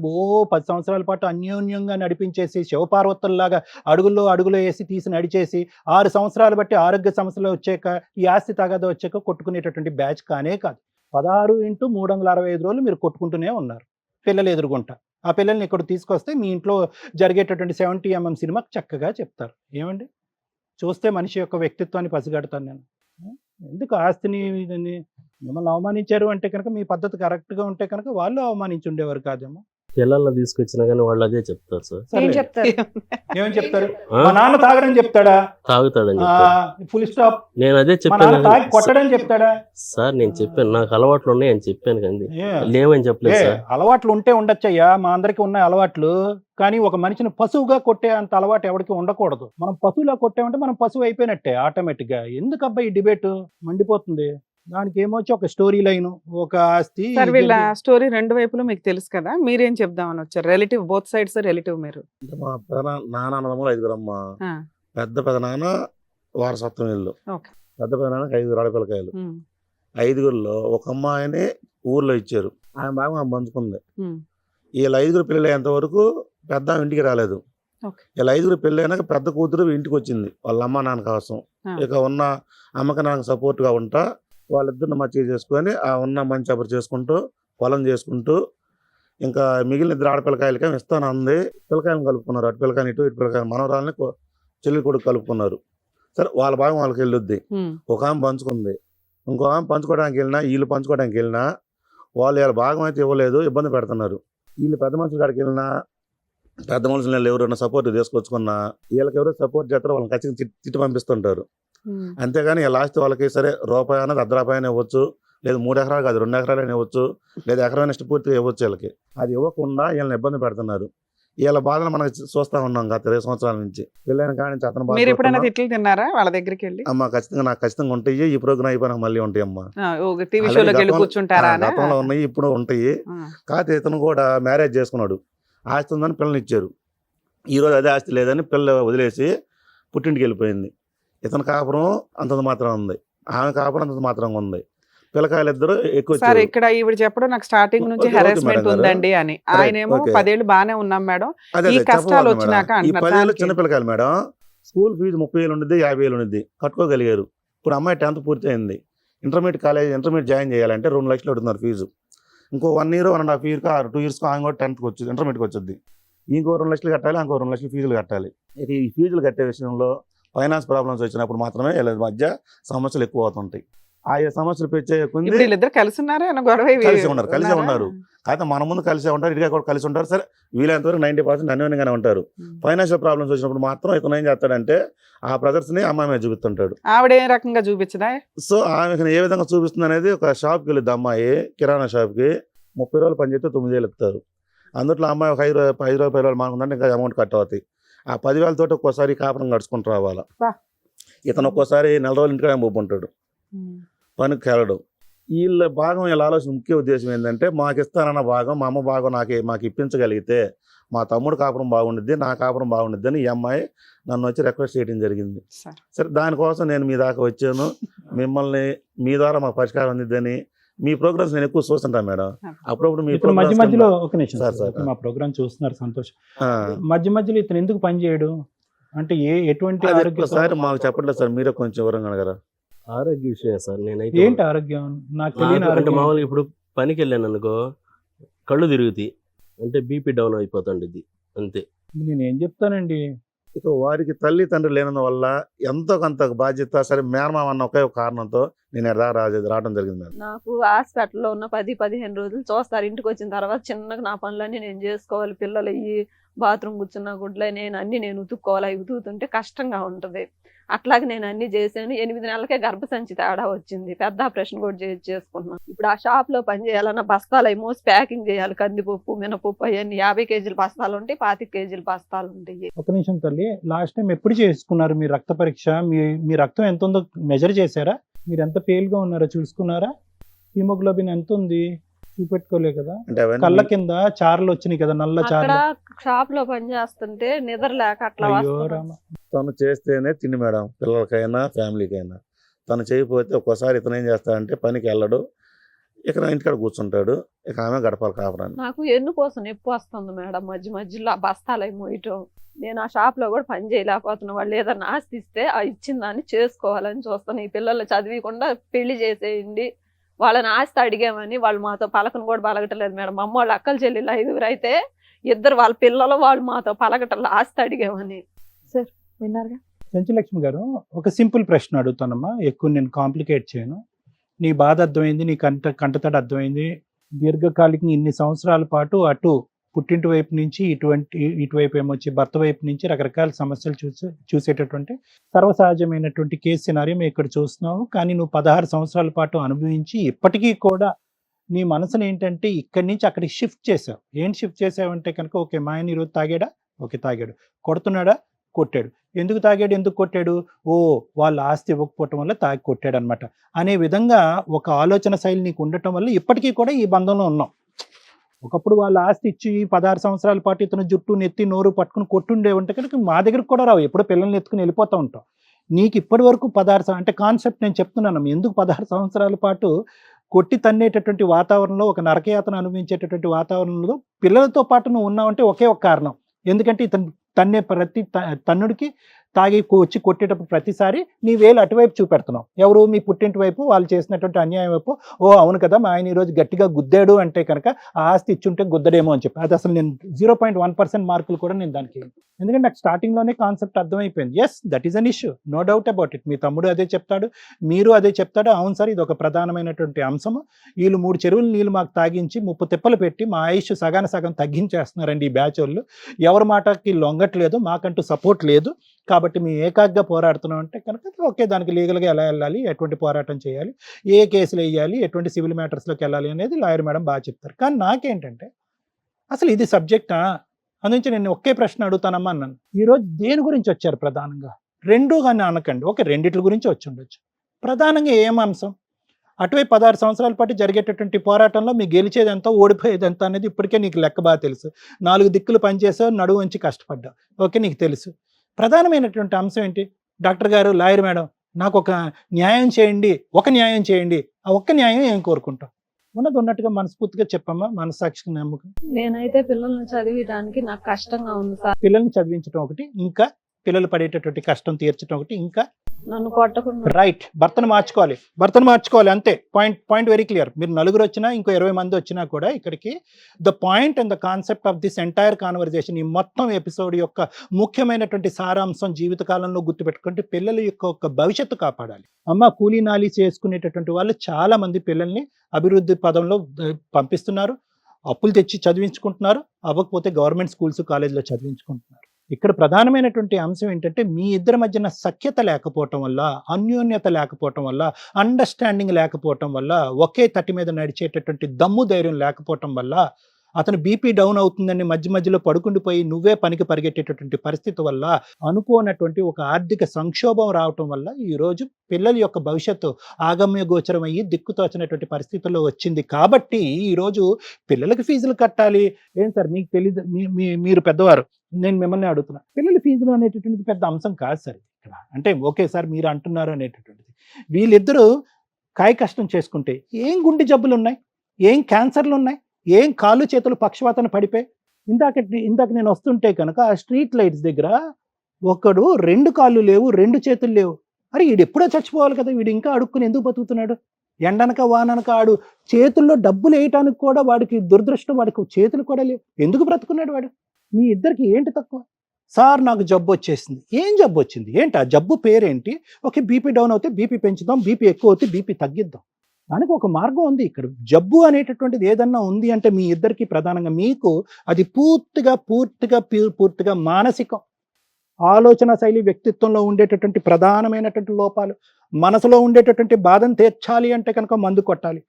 10 సంవత్సరాల పాటు అన్యోన్యంగా నడిపించేసి శివపార్వతుల్లాగా అడుగులో వేసి తీసి నడిచేసి 6 సంవత్సరాలు బట్టి ఆరోగ్య సమస్యలు వచ్చాక, ఈ ఆస్తి తగాదా వచ్చాక కొట్టుకునేటటువంటి బ్యాచ్ కానే కాదు. 16 × 365 రోజులు మీరు కొట్టుకుంటూనే ఉన్నారు పిల్లలు ఎదురుగుంటా. ఆ పిల్లల్ని ఇక్కడ తీసుకొస్తే మీ ఇంట్లో జరిగేటటువంటి 70mm సినిమాకి చక్కగా చెప్తారు. ఏమండి, చూస్తే మనిషి యొక్క వ్యక్తిత్వాన్ని పసిగడతాను నేను. ఎందుకు ఆస్తిని ఇదని మిమ్మల్ని అవమానించారు అంటే కనుక మీ పద్ధతి కరెక్ట్ గా ఉంటే కనుక వాళ్ళు అవమానించి ఉండేవారు కాదేమో. పిల్లల్ని తీసుకొచ్చినా కానీ వాళ్ళు అదే చెప్తారు సార్. ఏం సరే, చెప్తారు? ఏమని చెప్తారు? ఆ? మా నాన్న తాగడని చెప్తాడా? తాగుతాడని చెప్తారు. Full stop. నేను అదే మా నాన్న చెప్పాను తాగి కొట్టడని చెప్తాడా? సార్. నేను చెప్పాను నాకు అలవాట్లు ఉన్నాయి అని చెప్పాను కానీ ఏ, లేవని చెప్పలేదు ఏ, సార్. అలవాట్లు ఉంటే ఉండొచ్చయ్యా, మా అందరికి ఉన్నాయి అలవాట్లు. కానీ ఒక మనిషిని పశువుగా కొట్టే అంత అలవాటు ఎవరికి ఉండకూడదు. మనం పశువులా కొట్టామంటే మనం పశువు అయిపోయినట్టే ఆటోమేటిక్ గా. ఎందుకు అబ్బాయి ఈ డిబేట్ మండిపోతుంది? దానికి ఏమొచ్చి ఒక స్టోరీ లైన్, ఒక ఆస్తి. సార్ వీళ్ళ స్టోరీ రెండు వైపులు మీకు తెలుసు కదా, మీరేం చెప్దామని వచ్చారు? రిలేటివ్, బోత్ సైడ్స్ రిలేటివ్ మీరు. అంటే మా నాన్నమ్మలు 5 అమ్మ. ఆ, పెద్ద నాన్న వారసత్వం ఇల్లు. ఓకే. పెద్ద నాన్నకి 5 ఆడపిల్లకాయలు. ఉమ్, 5గురిలో ఒక అమ్మాయిని ఊర్లో ఇచ్చారు. ఆమె బాగా ఆమె పంచుకుంది. ఉమ్, వీళ్ళ 5గురు పెళ్ళి అయ్యేంత వరకు పెద్ద ఆమె ఇంటికి రాలేదు. ఓకే. వీళ్ళ 5గురు పెళ్ళి అయినాక పెద్ద కూతురు ఇంటికి వచ్చింది వాళ్ళ అమ్మ నాన్న కోసం. ఆ. ఇక ఉన్న అమ్మకి నాకు సపోర్ట్గా ఉంటా వాళ్ళిద్దరిని మంచిగా చేసుకొని ఆ ఉన్న మంచి అబ్బరు చేసుకుంటూ పొలం చేసుకుంటూ ఇంకా మిగిలిన 2 ఆడపిల్లకాయలకి ఇస్తాను అంది. పిల్లకాయలను కలుపుకున్నారు. అటు పిల్లకాయని ఇటు పిల్లకాయలు మనవరాలని చెల్లి కొడుకు కలుపుకున్నారు. సరే వాళ్ళ భాగం వాళ్ళకి వెళ్ళొద్ది. ఉమ్, ఒక ఆమె పంచుకుంది. ఇంకో ఆమె పంచుకోవడానికి వెళ్ళినా వీళ్ళు పంచుకోవడానికి వెళ్ళినా వాళ్ళు వాళ్ళ భాగం అయితే ఇవ్వలేదు, ఇబ్బంది పెడుతున్నారు. వీళ్ళు పెద్ద మనుషుల కాడికి వెళ్ళినా పెద్ద మనుషులు ఎవరైనా సపోర్ట్ తీసుకొచ్చుకున్నా వీళ్ళకి ఎవరు సపోర్ట్ చేస్తారో వాళ్ళని ఖచ్చితంగా తిట్టి పంపిస్తుంటారు. ఉమ్, అంతేగాని లాస్ట్ వాళ్ళకి సరే రూపాయి అనేది 1/2 రూపాయి ఇవ్వచ్చు, లేదు 3 ఎకరాలు కాదు 2 ఎకరాలు ఇవ్వచ్చు, లేదా ఎకరం ఇష్ట పూర్తిగా ఇవ్వచ్చు. వీళ్ళకి అది ఇవ్వకుండా వీళ్ళని ఇబ్బంది పెడుతున్నారు. వీళ్ళ బాధను మనం చూస్తా ఉన్నాం గత 20 సంవత్సరాల నుంచి. పిల్లలకి కాడి నుంచి అతను మీరు ఎప్పుడైనా బాధ తిట్లు తిన్నారా వాళ్ళ దగ్గరికి వెళ్ళి? అమ్మ ఖచ్చితంగా నాకు ఖచ్చితంగా ఉంటాయి. ఈ ప్రోగ్రామ్ అయిపోయినా మళ్ళీ ఉంటాయి అమ్మ. టీవీ అలాగే షోలోకి వెళ్ళి గతంలో- కూర్చుంటారా? గతంలో ఉన్నాయి, ఇప్పుడు ఉంటాయి. కాకపోతే ఇతను కూడా మ్యారేజ్ చేసుకున్నాడు. ఆస్తి ఉందని పిల్లని ఇచ్చారు. ఈరోజు అదే ఆస్తి లేదని పిల్ల వదిలేసి పుట్టింటికి వెళ్ళిపోయింది. ఇతని కాపురం అంతంత మాత్రం ఉంది, ఆమె కాపురం అంతంత మాత్రంగా ఉంది. పిల్లకాయలు ఇద్దరు ఎక్కువ సార్ ఇక్కడ ఈవిడ చెప్పడం నాకు స్టార్టింగ్ నుంచి ఓకే, ఓకే హెరాస్మెంట్ మేడం గారు. ఉందండి అని. ఆయనేమో ఓకే. 10 ఏళ్ళు బాగానే ఉన్నాం మేడం, అదే ఈ అదే కష్టాలు చెప్పవాలి వచ్చినాక మేడం. ఈ అంటున్నారు. 10 ఏళ్ళు దానికి- చిన్న పిల్లకాయలు మేడం. స్కూల్ ఫీజు 30,000 ఉండిద్ది, 50,000 ఉండిద్ది, కట్టుకోగలిగారు. ఇప్పుడు అమ్మాయి 10th పూర్తి అయింది. ఇంటర్మీడియట్ జాయిన్ చేయాలంటే 2 లక్షలు అడుగుతున్నారు ఫీజు. ఇంకో 1 year 1.5 year 2 years ఆమె కూడా 10th వచ్చింది, ఇంటర్మీడియట్కి వచ్చింది. ఇంకో 2 లక్షలు కట్టాలి, ఇంకో 2 లక్షలు ఫీజులు కట్టాలి. ఇక ఈ ఫీజులు కట్టే విషయంలో ఫైనాన్స్ ప్రాబ్లమ్స్ వచ్చినప్పుడు మాత్రమే వీళ్ళ మధ్య సమస్యలు ఎక్కువ అవుతుంటాయి. ఆయా సమస్యలు పెంచే కొద్ది ఇప్పుడు వీళ్ళిద్దరు కలిసి ఉన్నారా? ఏమన్నా గొడవ కలిసే ఉన్నారు. అయితే మన ముందు కలిసే ఉంటారు, ఇటుగా కూడా కలిసి ఉంటారు. సరే వీలైనంత వరకు 90% అన్యోన్యంగానే ఉంటారు. ఫైనాన్షియల్ ప్రాబ్లమ్స్ వచ్చినప్పుడు మాత్రం ఇతను ఏం చేస్తాడంటే ఆ బ్రదర్స్ని అమ్మాయి మీద చూపిస్తుంటాడు. ఆవిడ ఏ రకంగా చూపించదా? సో ఆమెకు ఏ విధంగా చూపిస్తుంది అనేది, ఒక షాప్కి వెళ్ళిద్ది అమ్మాయి, కిరాణా షాప్కి 30 రోజులు పని చేస్తే 9,000 ఇస్తారు. అందులో అమ్మాయి ఒక 5 రూపాయలు మానుకుందంటే ఇంకా అమౌంట్ కట్ అవుతాయి. ఆ 10,000 తోటి ఒక్కోసారి కాపురం గడుచుకుంటూ రావాలా. ఇతను ఒక్కోసారి 4 రోజులు ఇంటికాడ పోతుంటాడు, పనికి వెళ్ళడం. వీళ్ళ భాగం వీళ్ళ ఆలోచన ముఖ్య ఉద్దేశం ఏంటంటే మాకు ఇస్తానన్న భాగం మా అమ్మ భాగం మాకు ఇప్పించగలిగితే మా తమ్ముడు కాపురం బాగుండిద్ది, నా కాపురం బాగుండిద్ది అని ఈ అమ్మాయి నన్ను వచ్చి రిక్వెస్ట్ చేయడం జరిగింది. సరే దానికోసం నేను మీ దాకా వచ్చాను. మిమ్మల్ని మీ ద్వారా మాకు పరిష్కారం అందిద్దని మీ ప్రోగ్రామ్స్ నేను ఎక్కువ చూస్తుంటాను మేడం. అప్పుడప్పుడు మీ ఇప్పుడు మధ్య మధ్యలో ఒక నిమిషం సార్, సార్, సార్. మా ప్రోగ్రామ్ చూస్తున్నారు, సంతోషం. ఆ, మధ్యలో ఇతను ఎందుకు పని చేయడు అంటే ఎటువంటి అది ఆరోగ్య ఒక్కసారి మాకు చెప్పట్లేదు సార్, మీరే కొంచెం వివరంగా అడగరా? ఆరోగ్య విషయం సార్. నేనైతే ఏంటి ఆరోగ్యం? నాకు తెలియని అంటే ఆరోగ్యం. మామూలుగా ఇప్పుడు పనికి వెళ్ళాను అనుకో, కళ్ళు తిరుగుతాయి, అంటే బీపీ డౌన్ అయిపోతుండేది అంతే. నేను ఏం చెప్తానండి, ఇక వారికి తల్లి తండ్రి లేనందువల్ల ఎంతో కొంత బాధ్యత, సరే మేనమామ అన్న ఒకే ఒక కారణంతో నేను రావడం జరిగింది మేడం. నాకు హాస్పిటల్లో ఉన్న 10-15 రోజులు చూస్తారు. ఇంటికి వచ్చిన తర్వాత చిన్నగా నా పనులన్నీ నేను చేసుకోవాలి. పిల్లలు అయ్యి బాత్రూమ్ కూర్చున్న గుడ్లే నేను ఉతుక్కోవాలి. అవి ఉతుకుతుంటే కష్టంగా ఉంటుంది. అట్లాగే నేను అన్ని చేశాను. 8 నెలలకే గర్భసంచి తేడా వచ్చింది. పెద్ద ఆపరేషన్ కూడా చేసుకున్నాను. ఇప్పుడు ఆ షాప్ లో పని చేయాలన్న బస్తాలు అవి మోసి ప్యాకింగ్ చేయాలి. కందిపప్పు, మినపప్పు అవన్నీ 50 కేజీల బస్తాలు ఉంటాయి, 25 కేజీల బస్తాలు ఉంటాయి. ఒక నిమిషం తల్లి, లాస్ట్ టైం ఎప్పుడు చేసుకున్నారు మీ రక్త పరీక్ష? మీ రక్తం ఎంత ఉందో మెజర్ చేశారా? మీరు ఎంత పేల్ గా ఉన్నారో చూసుకున్నారా? హిమోగ్లోబిన్ ఎంత ఉంది చూపెట్టుకోలే కదా? అంటే అవన్నీ కళ్ళ కింద చారలు వచ్చినాయి కదా, నల్ల అక్కడ చారలు. షాప్ లో పని చేస్తుంటే నిద్ర లేక అట్లా అయ్యో వస్తున్నాను. రామ. తను చేస్తేనే తిండి మేడం, పిల్లలకైనా ఫ్యామిలీకైనా. తను చేయకపోతే ఒక్కోసారి ఇతను ఏం చేస్తాడంటే పనికి వెళ్ళడు, ఇక ఇంటికాడ కూర్చుంటాడు, ఇక ఆమె గడపాలి కాపురాన్ని. నాకు ఎన్నుకోసం నొప్పి వస్తుంది మేడం. మధ్యలో ఆ బస్తాలు అవి మోయటం. నేను ఆ షాప్ లో కూడా పని చేయలేకపోతున్నా. వాళ్ళు ఏదన్నా ఆస్తి ఇస్తే ఆ ఇచ్చిన దాన్ని చేసుకోవాలని చూస్తాను. ఈ పిల్లలు చదివకుండా పెళ్లి చేసేయండి, వాళ్ళని ఆస్తి అడిగామని వాళ్ళు మాతో పలకను కూడా పలకటలేదు మేడం. మా అమ్మ వాళ్ళు అక్కలు చెల్లెళ్ళు 5 అయితే 2 వాళ్ళ పిల్లలు వాళ్ళు మాతో పలకటం ఆస్తి అడిగామని. విన్నారుగా? చెంచులక్ష్మి గారు, ఒక సింపుల్ ప్రశ్న అడుగుతానమ్మా, ఎక్కువ నేను కాంప్లికేట్ చేయను. నీ బాధ అర్థమైంది, నీ కంటతడి అర్థమైంది. దీర్ఘకాలికంగా ఇన్ని సంవత్సరాల పాటు అటు పుట్టింటి వైపు నుంచి ఇటువైపు ఏమొచ్చి భర్త వైపు నుంచి రకరకాల సమస్యలు చూసేటటువంటి సర్వసహజమైనటువంటి కేసు సినారీ మేము ఇక్కడ చూస్తున్నాము. కానీ నువ్వు 16 సంవత్సరాల పాటు అనుభవించి ఇప్పటికీ కూడా నీ మనసుని ఏంటంటే ఇక్కడి నుంచి అక్కడికి షిఫ్ట్ చేసావు. ఏంటి షిఫ్ట్ చేసావంటే కనుక, ఓకే మా ఆయన ఈరోజు తాగాడా, ఓకే తాగాడు, కొడుతున్నాడా, కొట్టాడు, ఎందుకు తాగాడు, ఎందుకు కొట్టాడు, ఓ వాళ్ళ ఆస్తి ఇవ్వకపోవటం వల్ల తాగి కొట్టాడు అనమాట అనే విధంగా ఒక ఆలోచన శైలి నీకు ఉండటం వల్ల ఇప్పటికీ కూడా ఈ బంధంలో ఉన్నాం. ఒకప్పుడు వాళ్ళ ఆస్తి ఇచ్చి 16 సంవత్సరాల పాటు ఇతను జుట్టు నెత్తి నోరు పట్టుకుని కొట్టుండే ఉంటే కనుక మా దగ్గరకు కూడా రావు, ఎప్పుడో పిల్లల్ని ఎత్తుకుని వెళ్ళిపోతూ ఉంటాం. నీకు ఇప్పటి వరకు 16 అంటే కాన్సెప్ట్ నేను చెప్తున్నాను, ఎందుకు 16 సంవత్సరాల పాటు కొట్టి తన్నేటటువంటి వాతావరణంలో, ఒక నరకయాతన అనుభవించేటటువంటి వాతావరణంలో పిల్లలతో పాటు నువ్వు ఉన్నావంటే ఒకే ఒక కారణం. ఎందుకంటే ఇతను తన్నే ప్రతి తన్నుడికి తాగి వచ్చి కొట్టేటప్పుడు ప్రతిసారి నీ వేలు అటువైపు చూపెడుతున్నావు. ఎవరు, మీ పుట్టింటి వైపు, వాళ్ళు చేసినటువంటి అన్యాయం వైపు. ఓ అవును కదా, మా ఆయన ఈరోజు గట్టిగా గుద్దాడు అంటే కనుక ఆ ఆస్తి ఇచ్చుంటే గుద్దడేమో అని చెప్పి, అది అసలు నేను 0.1% మార్కులు కూడా నేను దానికి, ఎందుకంటే నాకు స్టార్టింగ్లోనే కాన్సెప్ట్ అర్థమైపోయింది. Yes, that is an issue, no doubt about it. మీ తమ్ముడు అదే చెప్తాడు, మీరు అదే చెప్తాడు. అవును సార్, ఇది ఒక ప్రధానమైనటువంటి అంశము. వీళ్ళు 3 చెరువులు నీళ్ళు మాకు తాగించి 30 తిప్పలు పెట్టి మా ఆయుష్ సగం తగ్గించేస్తున్నారండి ఈ బ్యాచ్ వాళ్ళు. ఎవరి మాటకి లొంగట్లేదు, మాకంటూ సపోర్ట్ లేదు, కాబట్టి మేము ఏకాగ్గా పోరాడుతున్నాం అంటే కనుక ఓకే, దానికి లీగల్గా ఎలా వెళ్ళాలి, ఎటువంటి పోరాటం చేయాలి, ఏ కేసులు వేయాలి, ఎటువంటి సివిల్ మ్యాటర్స్లోకి వెళ్ళాలి అనేది లాయర్ మేడం బాగా చెప్తారు. కానీ నాకేంటంటే అసలు ఇది సబ్జెక్టా అందుంచి నేను ఒకే ప్రశ్న అడుగుతానమ్మా అన్నాను. ఈరోజు దేని గురించి వచ్చారు ప్రధానంగా? రెండు కానీ అనకండి, ఓకే రెండిట్ల గురించి వచ్చి ఉండొచ్చు. ప్రధానంగా ఏం అంశం? అటువైపు 16 సంవత్సరాల పాటు జరిగేటటువంటి పోరాటంలో మీ గెలిచేది ఎంత, ఓడిపోయేది ఎంత అనేది ఇప్పటికే నీకు లెక్క బాగా తెలుసు. 4 దిక్కులు పనిచేసావు, నడువు వంచి కష్టపడ్డావు, ఓకే నీకు తెలుసు. ప్రధానమైనటువంటి అంశం ఏంటి? డాక్టర్ గారు, లాయర్ మేడం, నాకు ఒక న్యాయం చేయండి, ఒక న్యాయం చేయండి. ఆ ఒక్క న్యాయం ఏం కోరుకుంటాం? ఉన్నది ఉన్నట్టుగా మనస్ఫూర్తిగా చెప్పమ్మా, మనసాక్షికి నమ్మకం. నేనైతే పిల్లల్ని చదివించడానికి నాకు కష్టంగా ఉంది సార్. పిల్లల్ని చదివించడం ఒకటి, ఇంకా పిల్లలు పడేటటువంటి కష్టం తీర్చడం ఒకటి, ఇంకా నన్ను కొట్టకుండా. రైట్, భర్తను మార్చుకోవాలి అంతే. Point very clear. మీరు 4 వచ్చినా ఇంకో 20 మంది వచ్చినా కూడా ఇక్కడికి the point and the concept of this entire conversation, ఈ మొత్తం ఎపిసోడ్ యొక్క ముఖ్యమైనటువంటి సారాంశం జీవితకాలంలో గుర్తుపెట్టుకుంటే పిల్లల యొక్క భవిష్యత్తు కాపాడాలి. అమ్మ, కూలీ నాలి చేసుకునేటటువంటి వాళ్ళు చాలా మంది పిల్లల్ని అభివృద్ధి పదంలో పంపిస్తున్నారు, అప్పులు తెచ్చి చదివించుకుంటున్నారు, అవ్వకపోతే గవర్నమెంట్ స్కూల్స్ కాలేజీలో చదివించుకుంటున్నారు. ఇక్కడ ప్రధానమైనటువంటి అంశం ఏంటంటే మీ ఇద్దరి మధ్యన సఖ్యత లేకపోవటం వల్ల, అన్యోన్యత లేకపోవటం వల్ల, అండర్స్టాండింగ్ లేకపోవటం వల్ల, ఒకే తట్టి మీద నడిచేటటువంటి దమ్ము ధైర్యం లేకపోవటం వల్ల, అతను బీపీ డౌన్ అవుతుందని మధ్యలో పడుకుండిపోయి నువ్వే పనికి పరిగెట్టేటటువంటి పరిస్థితి వల్ల, అనుకోనటువంటి ఒక ఆర్థిక సంక్షోభం రావటం వల్ల ఈరోజు పిల్లల యొక్క భవిష్యత్తు ఆగమ్య గోచరం అయ్యి దిక్కుతోచినటువంటి పరిస్థితుల్లో వచ్చింది. కాబట్టి ఈరోజు పిల్లలకి ఫీజులు కట్టాలి. ఏం సార్ మీకు తెలీదు, మీరు పెద్దవారు, నేను మిమ్మల్ని అడుగుతున్నా. పిల్లల ఫీజులు అనేటటువంటిది పెద్ద అంశం కాదు సార్ ఇక్కడ. అంటే ఓకే సార్ మీరు అంటున్నారు అనేటటువంటిది, వీళ్ళిద్దరూ కాయ కష్టం చేసుకుంటే ఏం గుండె జబ్బులు ఉన్నాయి, ఏం క్యాన్సర్లు ఉన్నాయి, ఏం కాళ్ళు చేతులు పక్షవాతాన్ని పడిపోయి. ఇందాక నేను వస్తుంటే కనుక ఆ స్ట్రీట్ లైట్స్ దగ్గర ఒకడు 2 కాళ్ళు లేవు, 2 చేతులు లేవు. అరే వీడు ఎప్పుడో చచ్చిపోవాలి కదా, వీడు ఇంకా అడుక్కుని ఎందుకు బతుకుతున్నాడు? ఎండనక వాననక ఆడు చేతుల్లో డబ్బులు వేయటానికి కూడా వాడికి దురదృష్టం, వాడికి చేతులు కూడా లేవు, ఎందుకు బ్రతుకున్నాడు వాడు? మీ ఇద్దరికి ఏంటి తక్కువ? సార్ నాకు జబ్బు వచ్చేసింది. ఏం జబ్బు వచ్చింది? ఏంటి ఆ జబ్బు పేరేంటి? ఓకే, బీపీ డౌన్ అవుతే బీపీ పెంచుదాం, బీపీ ఎక్కువ అవుతే బీపీ తగ్గిద్దాం. దానికి ఒక మార్గం ఉంది. ఇక్కడ జబ్బు అనేటటువంటిది ఏదన్నా ఉంది అంటే మీ ఇద్దరికి ప్రధానంగా మీకు అది పూర్తిగా మానసికం, ఆలోచన శైలి, వ్యక్తిత్వంలో ఉండేటటువంటి ప్రధానమైనటువంటి లోపాలు. మనసులో ఉండేటటువంటి బాధను తీర్చాలి అంటే కనుక మందు కొట్టాలి,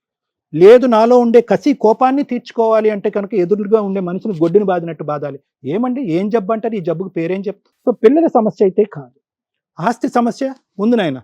లేదు నాలో ఉండే కసి కోపాన్ని తీర్చుకోవాలి అంటే కనుక ఎదురుగా ఉండే మనిషిని గొడ్డుని బాదినట్టు బాధాలి. ఏమండి ఏం జబ్బు అంటారు? ఈ జబ్బుకు పేరేం చెప్తారు? సో పిల్లల సమస్య అయితే కాదు, ఆస్తి సమస్య ఉంది నాయన.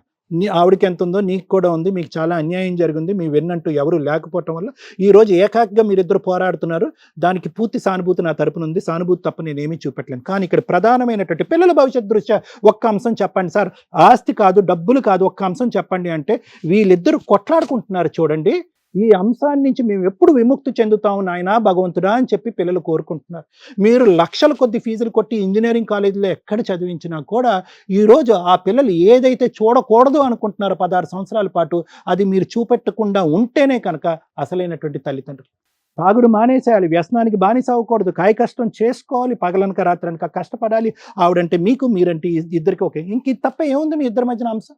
ఆవిడకి ఎంత ఉందో నీకు కూడా ఉంది, మీకు చాలా అన్యాయం జరిగింది, మీ వెన్నంటూ ఎవరు లేకపోవటం వల్ల ఈరోజు ఏకాగ్గా మీరిద్దరు పోరాడుతున్నారు. దానికి పూర్తి సానుభూతి నా తరపున ఉంది, సానుభూతి తప్ప నేనేమీ చూపెట్టలేను. కానీ ఇక్కడ ప్రధానమైనటువంటి పిల్లల భవిష్యత్ దృష్ట్యా ఒక్క అంశం చెప్పండి సార్, ఆస్తి కాదు, డబ్బులు కాదు, ఒక్క అంశం చెప్పండి అంటే వీళ్ళిద్దరు కొట్లాడుకుంటున్నారు చూడండి. ఈ అంశాన్ని నుంచి మేము ఎప్పుడు విముక్తి చెందుతాము నాయనా భగవంతుడా అని చెప్పి పిల్లలు కోరుకుంటున్నారు. మీరు లక్షల కొద్ది ఫీజులు కొట్టి ఇంజనీరింగ్ కాలేజీలో ఎక్కడ చదివించినా కూడా ఈరోజు ఆ పిల్లలు ఏదైతే చూడకూడదు అనుకుంటున్నారో 16 సంవత్సరాల పాటు, అది మీరు చూపెట్టకుండా ఉంటేనే కనుక అసలైనటువంటి తల్లిదండ్రులు. తాగుడు మానేసేయాలి, వ్యసనానికి బానిస అవ్వకూడదు, కాయ కష్టం చేసుకోవాలి, పగలనక రాత్రనక కష్టపడాలి. ఆవిడంటే మీకు, మీరంటే ఇద్దరికి ఓకే. ఇంక ఇది తప్ప ఏముంది మీ ఇద్దరి మధ్యన అంశం?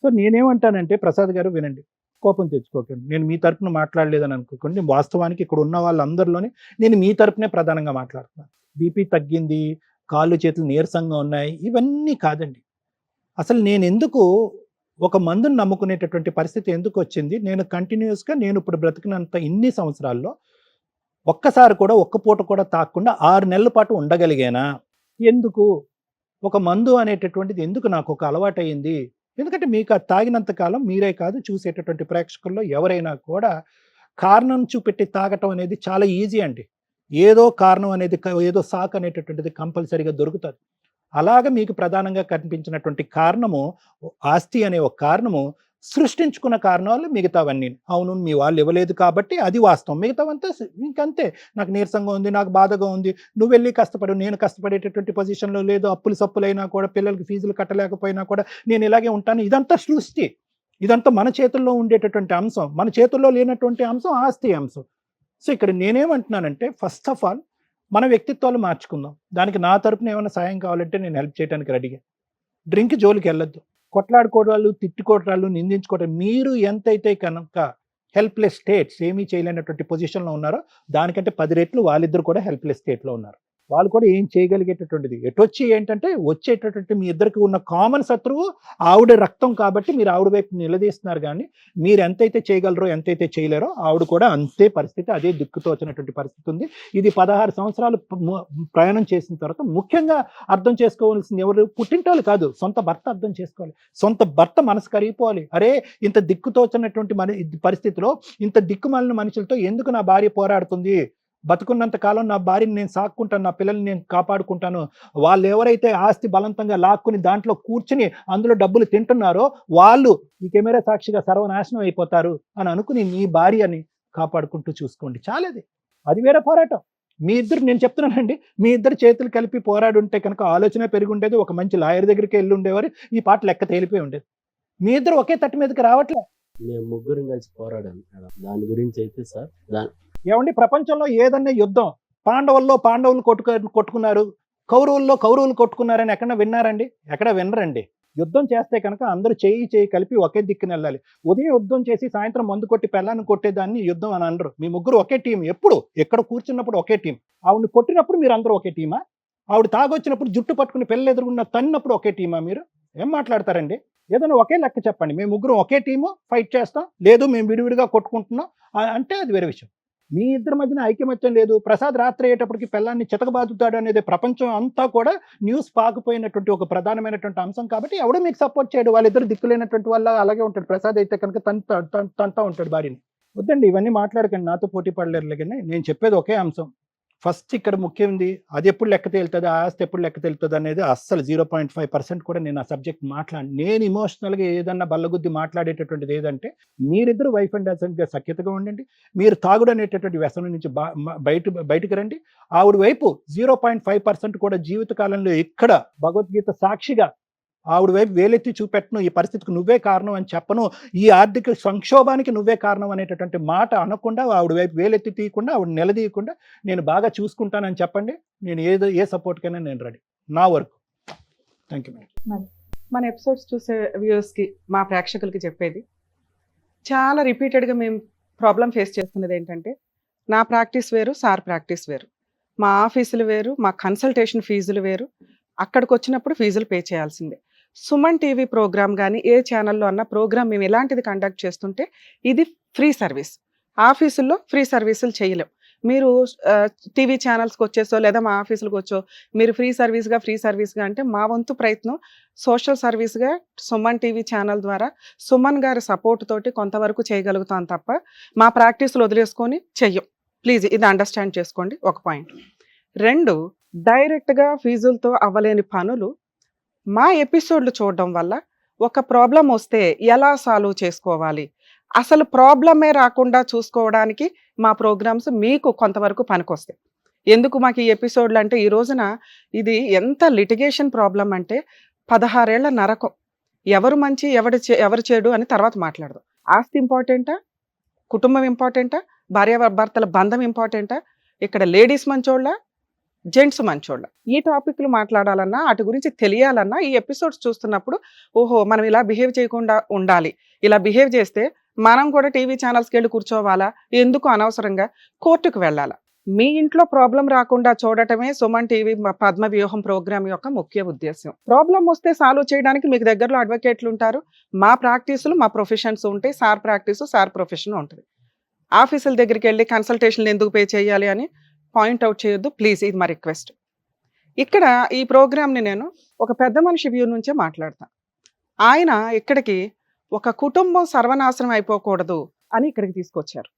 సో నేనేమంటానంటే ప్రసాద్ గారు వినండి, కోపం తెచ్చుకోకండి. నేను మీ తరపున మాట్లాడలేదని అనుకోకండి. వాస్తవానికి ఇక్కడ ఉన్న వాళ్ళందరిలోనే నేను మీ తరపునే ప్రధానంగా మాట్లాడుతున్నాను. బీపీ తగ్గింది, కాళ్ళు చేతులు నీరసంగా ఉన్నాయి, ఇవన్నీ కాదండి. అసలు నేను ఎందుకు ఒక మందుని నమ్ముకునేటటువంటి పరిస్థితి ఎందుకు వచ్చింది? నేను కంటిన్యూస్గా నేను ఇప్పుడు బ్రతికినంత ఇన్ని సంవత్సరాల్లో ఒక్కసారి కూడా ఒక్క పూట కూడా తాగకుండా 6 నెలల పాటు ఉండగలిగానా? ఎందుకు? ఒక మందు అనేటటువంటిది ఎందుకు నాకు ఒక అలవాటు అయింది? ఎందుకంటే మీకు అది తాగినంత కాలం మీరే కాదు, చూసేటటువంటి ప్రేక్షకుల్లో ఎవరైనా కూడా కారణం చూపెట్టి తాగటం అనేది చాలా ఈజీ అండి. ఏదో కారణం అనేది, ఏదో సాకు అనేటటువంటిది కంపల్సరీగా దొరుకుతుంది. అలాగ మీకు ప్రధానంగా కనిపించినటువంటి కారణము, ఆస్తి అనే ఒక కారణము, సృష్టించుకున్న కారణాలు మిగతావన్నీ. అవును, మీ వాళ్ళు ఇవ్వలేదు కాబట్టి అది వాస్తవం, మిగతావంతా ఇంకంతే. నాకు నీరసంగా ఉంది, నాకు బాధగా ఉంది, నువ్వు వెళ్ళి కష్టపడు, నేను కష్టపడేటటువంటి పొజిషన్లో లేదు, అప్పులు సప్పులైనా కూడా, పిల్లలకి ఫీజులు కట్టలేకపోయినా కూడా నేను ఇలాగే ఉంటాను. ఇదంతా సృష్టి, ఇదంతా మన చేతుల్లో ఉండేటటువంటి అంశం. మన చేతుల్లో లేనటువంటి అంశం ఆస్తి అంశం. సో ఇక్కడ నేనేమంటున్నానంటే, ఫస్ట్ ఆఫ్ ఆల్ మన వ్యక్తిత్వాలు మార్చుకుందాం. దానికి నా తరపున ఏమైనా సాయం కావాలంటే నేను హెల్ప్ చేయడానికి రెడీగా. డ్రింక్ జోలికి వెళ్ళొద్దు, కొట్లాడుకోవడాలు, తిట్టుకోవడాలు, నిందించుకోవడం. మీరు ఎంతైతే కనుక హెల్ప్లెస్ స్టేట్స్, ఏమీ చేయలేనటువంటి పొజిషన్లో ఉన్నారో దానికంటే 10 రెట్లు వాళ్ళిద్దరు కూడా హెల్ప్లెస్ స్టేట్లో ఉన్నారు. వాళ్ళు కూడా ఏం చేయగలిగేటటువంటిది. ఎటొచ్చి ఏంటంటే వచ్చేటటువంటి మీ ఇద్దరికి ఉన్న కామన్ శత్రువు ఆవిడ రక్తం కాబట్టి మీరు ఆవిడ వైపు నిలదీస్తున్నారు. కానీ మీరు ఎంతైతే చేయగలరో, ఎంతైతే చేయలేరో ఆవిడ కూడా అంతే పరిస్థితి, అదే దిక్కుతో వచ్చినటువంటి పరిస్థితి ఉంది. ఇది 16 సంవత్సరాలు ప్రయాణం చేసిన తర్వాత ముఖ్యంగా అర్థం చేసుకోవాల్సింది ఎవరు? పుట్టింటోళ్ళు కాదు, సొంత భర్త అర్థం చేసుకోవాలి. సొంత భర్త మనసు కరిగిపోవాలి. అరే, ఇంత దిక్కుతోచినటువంటి పరిస్థితిలో ఇంత దిక్కుమాలిన మనుషులతో ఎందుకు నా భార్య పోరాడుతుంది? బతుకున్నంత కాలం నా భార్యని నేను సాక్కుంటాను, నా పిల్లల్ని నేను కాపాడుకుంటాను. వాళ్ళు ఎవరైతే ఆస్తి బలవంతంగా లాక్కుని దాంట్లో కూర్చుని అందులో డబ్బులు తింటున్నారో వాళ్ళు ఈ కెమెరా సాక్షిగా సర్వనాశనం అయిపోతారు అని అనుకుని మీ భార్యని కాపాడుకుంటూ చూసుకోండి. చాలది, అది వేరే పోరాటం. మీ ఇద్దరు, నేను చెప్తున్నానండి, మీ ఇద్దరు చేతులు కలిపి పోరాడు ఉంటే కనుక ఆలోచన పెరిగి ఉండేది. ఒక మంచి లాయర్ దగ్గరికి వెళ్ళి ఉండేవారు, ఈ పాట లెక్క తేలిపోయి ఉండేది. మీ ఇద్దరు ఒకే తట్టు మీదకి రావట్లే. మేము ముగ్గురం కలిసి పోరాడాం మేడం. దాని గురించి అయితే సార్, ఏమండి, ప్రపంచంలో ఏదన్నా యుద్ధం, పాండవులు కొట్టుకున్నారు, కౌరవులు కొట్టుకున్నారని ఎక్కడ విన్నారండి? ఎక్కడ వినరండి. యుద్ధం చేస్తే కనుక అందరూ చేయి కలిపి ఒకే దిక్కున వెళ్ళాలి. ఉదయం యుద్ధం చేసి సాయంత్రం మందు కొట్టి పెళ్ళాన్ని కొట్టేదాన్ని యుద్ధం అని అనరు. మీ ముగ్గురు ఒకే టీం. ఎప్పుడు ఎక్కడ కూర్చున్నప్పుడు ఒకే టీం. ఆవిడని కొట్టినప్పుడు మీరు అందరూ ఒకే టీమా? ఆవిడ తాగొచ్చినప్పుడు జుట్టు పట్టుకుని పెళ్ళి ఎదురుగున్న తన్నప్పుడు ఒకే టీమా? మీరు ఏం మాట్లాడతారండి? ఏదైనా ఒకే లెక్క చెప్పండి. మేము ముగ్గురు ఒకే టీము, ఫైట్ చేస్తాం. లేదు మేము విడివిడిగా కొట్టుకుంటున్నాం అంటే అది వేరే విషయం. మీ ఇద్దరి మధ్యన ఐక్యమత్యం లేదు. ప్రసాద్ రాత్రి అయ్యేటప్పటికి పిల్లాన్ని చితకబాదుతాడు అనేది ప్రపంచం అంతా కూడా న్యూస్ పాకిపోయినటువంటి ఒక ప్రధానమైనటువంటి అంశం. కాబట్టి ఎవడో మీకు సపోర్ట్ చేయడు. వాళ్ళిద్దరు దిక్కులేనటువంటి వాళ్ళ అలాగే ఉంటాడు. ప్రసాద్ అయితే కనుక తంతా ఉంటాడు భార్యని. వద్దండి, ఇవన్నీ మాట్లాడకండి, నాతో పోటీ పడలేరు. కానీ నేను చెప్పేది ఒకే అంశం. ఫస్ట్ ఇక్కడ ముఖ్యమైనది అది ఎప్పుడు లెక్క తేలుతుంది, ఆ ఆస్తి ఎప్పుడు లెక్క తేలుతుంది అనేది అస్సలు 0.5% కూడా నేను ఆ సబ్జెక్ట్ నేను ఇమోషనల్గా ఏదన్నా బల్లగుద్ది మాట్లాడేటటువంటిది ఏదంటే, మీరిద్దరు వైఫ్ అండ్ హస్బెండ్గా సఖ్యతగా ఉండండి. మీరు తాగుడు అనేటటువంటి వ్యసనం నుంచి బయటకు రండి. ఆవిడ వైపు 0.5% కూడా జీవితకాలంలో ఇక్కడ భగవద్గీత సాక్షిగా ఆవిడ వైపు వేలెత్తి చూపెట్టను, ఈ పరిస్థితికి నువ్వే కారణం అని చెప్పను, ఈ ఆర్థిక సంక్షోభానికి నువ్వే కారణం అనేటటువంటి మాట అనకుండా, ఆవిడ వైపు వేలెత్తి తీయకుండా, ఆవిడ నిలదీయకుండా నేను బాగా చూసుకుంటానని చెప్పండి. నేను ఏ సపోర్ట్కైనా నేను రెడీ. నా వరకు. Thank you madam. మన ఎపిసోడ్స్ చూసే వ్యూవర్స్కి, మా ప్రేక్షకులకి చెప్పేది, చాలా రిపీటెడ్గా మేము ప్రాబ్లం ఫేస్ చేస్తున్నది ఏంటంటే, నా ప్రాక్టీస్ వేరు, సార్ ప్రాక్టీస్ వేరు, మా ఆఫీసులు వేరు, మా కన్సల్టేషన్ ఫీజులు వేరు, అక్కడికి వచ్చినప్పుడు ఫీజులు పే చేయాల్సిందే. సుమన్ టీవీ ప్రోగ్రామ్ కానీ ఏ ఛానల్లో అన్న ప్రోగ్రామ్ మేము ఎలాంటిది కండక్ట్ చేస్తుంటే ఇది ఫ్రీ సర్వీస్. ఆఫీసుల్లో ఫ్రీ సర్వీసులు చేయలేం. మీరు టీవీ ఛానల్స్కి వచ్చేసో లేదా మా ఆఫీసులకు వచ్చో మీరు ఫ్రీ సర్వీస్గా అంటే మా వంతు ప్రయత్నం సోషల్ సర్వీస్గా సుమన్ టీవీ ఛానల్ ద్వారా సుమన్ గారి సపోర్ట్ తోటి కొంతవరకు చేయగలుగుతాం తప్ప మా ప్రాక్టీసులు వదిలేసుకొని చెయ్యం. ప్లీజ్ ఇది అండర్స్టాండ్ చేసుకోండి. ఒక పాయింట్. 2, డైరెక్ట్గా ఫీజులతో అవ్వలేని పనులు మా ఎపిసోడ్లు చూడడం వల్ల ఒక ప్రాబ్లం వస్తే ఎలా సాల్వ్ చేసుకోవాలి, అసలు ప్రాబ్లమే రాకుండా చూసుకోవడానికి మా ప్రోగ్రామ్స్ మీకు కొంతవరకు పనికొస్తాయి. ఎందుకు మాకు ఈ ఎపిసోడ్లు అంటే, ఈ రోజున ఇది ఎంత లిటిగేషన్ ప్రాబ్లం అంటే 16 ఏళ్ల నరకం. ఎవరు మంచి ఎవరు చెడు అని తర్వాత మాట్లాడదాం. ఆస్తి ఇంపార్టెంటా, కుటుంబం ఇంపార్టెంటా, భార్యాభర్తల బంధం ఇంపార్టెంటా? ఇక్కడ లేడీస్ మంచోళ్ళ, జెంట్స్ మంచోళ్ళ? ఈ టాపిక్లు మాట్లాడాలన్నా, వాటి గురించి తెలియాలన్నా ఈ ఎపిసోడ్స్ చూస్తున్నప్పుడు ఓహో మనం ఇలా బిహేవ్ చేయకుండా ఉండాలి, ఇలా బిహేవ్ చేస్తే మనం కూడా టీవీ ఛానల్స్కి వెళ్ళి కూర్చోవాలా, ఎందుకు అనవసరంగా కోర్టుకు వెళ్ళాలా? మీ ఇంట్లో ప్రాబ్లం రాకుండా చూడటమే సుమన్ టీవీ పద్మ వ్యూహం ప్రోగ్రామ్ యొక్క ముఖ్య ఉద్దేశం. ప్రాబ్లం వస్తే సాల్వ్ చేయడానికి మీకు దగ్గరలో అడ్వకేట్లు ఉంటారు. మా ప్రాక్టీసులు మా ప్రొఫెషన్స్ ఉంటాయి. సార్ ప్రాక్టీసు సార్ ప్రొఫెషన్ ఉంటుంది. ఆఫీసుల దగ్గరికి వెళ్ళి కన్సల్టేషన్లు ఎందుకు పే చేయాలి అని పాయింట్అవుట్ చేయొద్దు ప్లీజ్, ఇది మా రిక్వెస్ట్. ఇక్కడ ఈ ప్రోగ్రామ్ని నేను ఒక పెద్ద మనిషి వ్యూ నుంచే మాట్లాడతాను. ఆయన ఇక్కడికి ఒక కుటుంబం సర్వనాశనం అయిపోకూడదు అని ఇక్కడికి తీసుకొచ్చారు.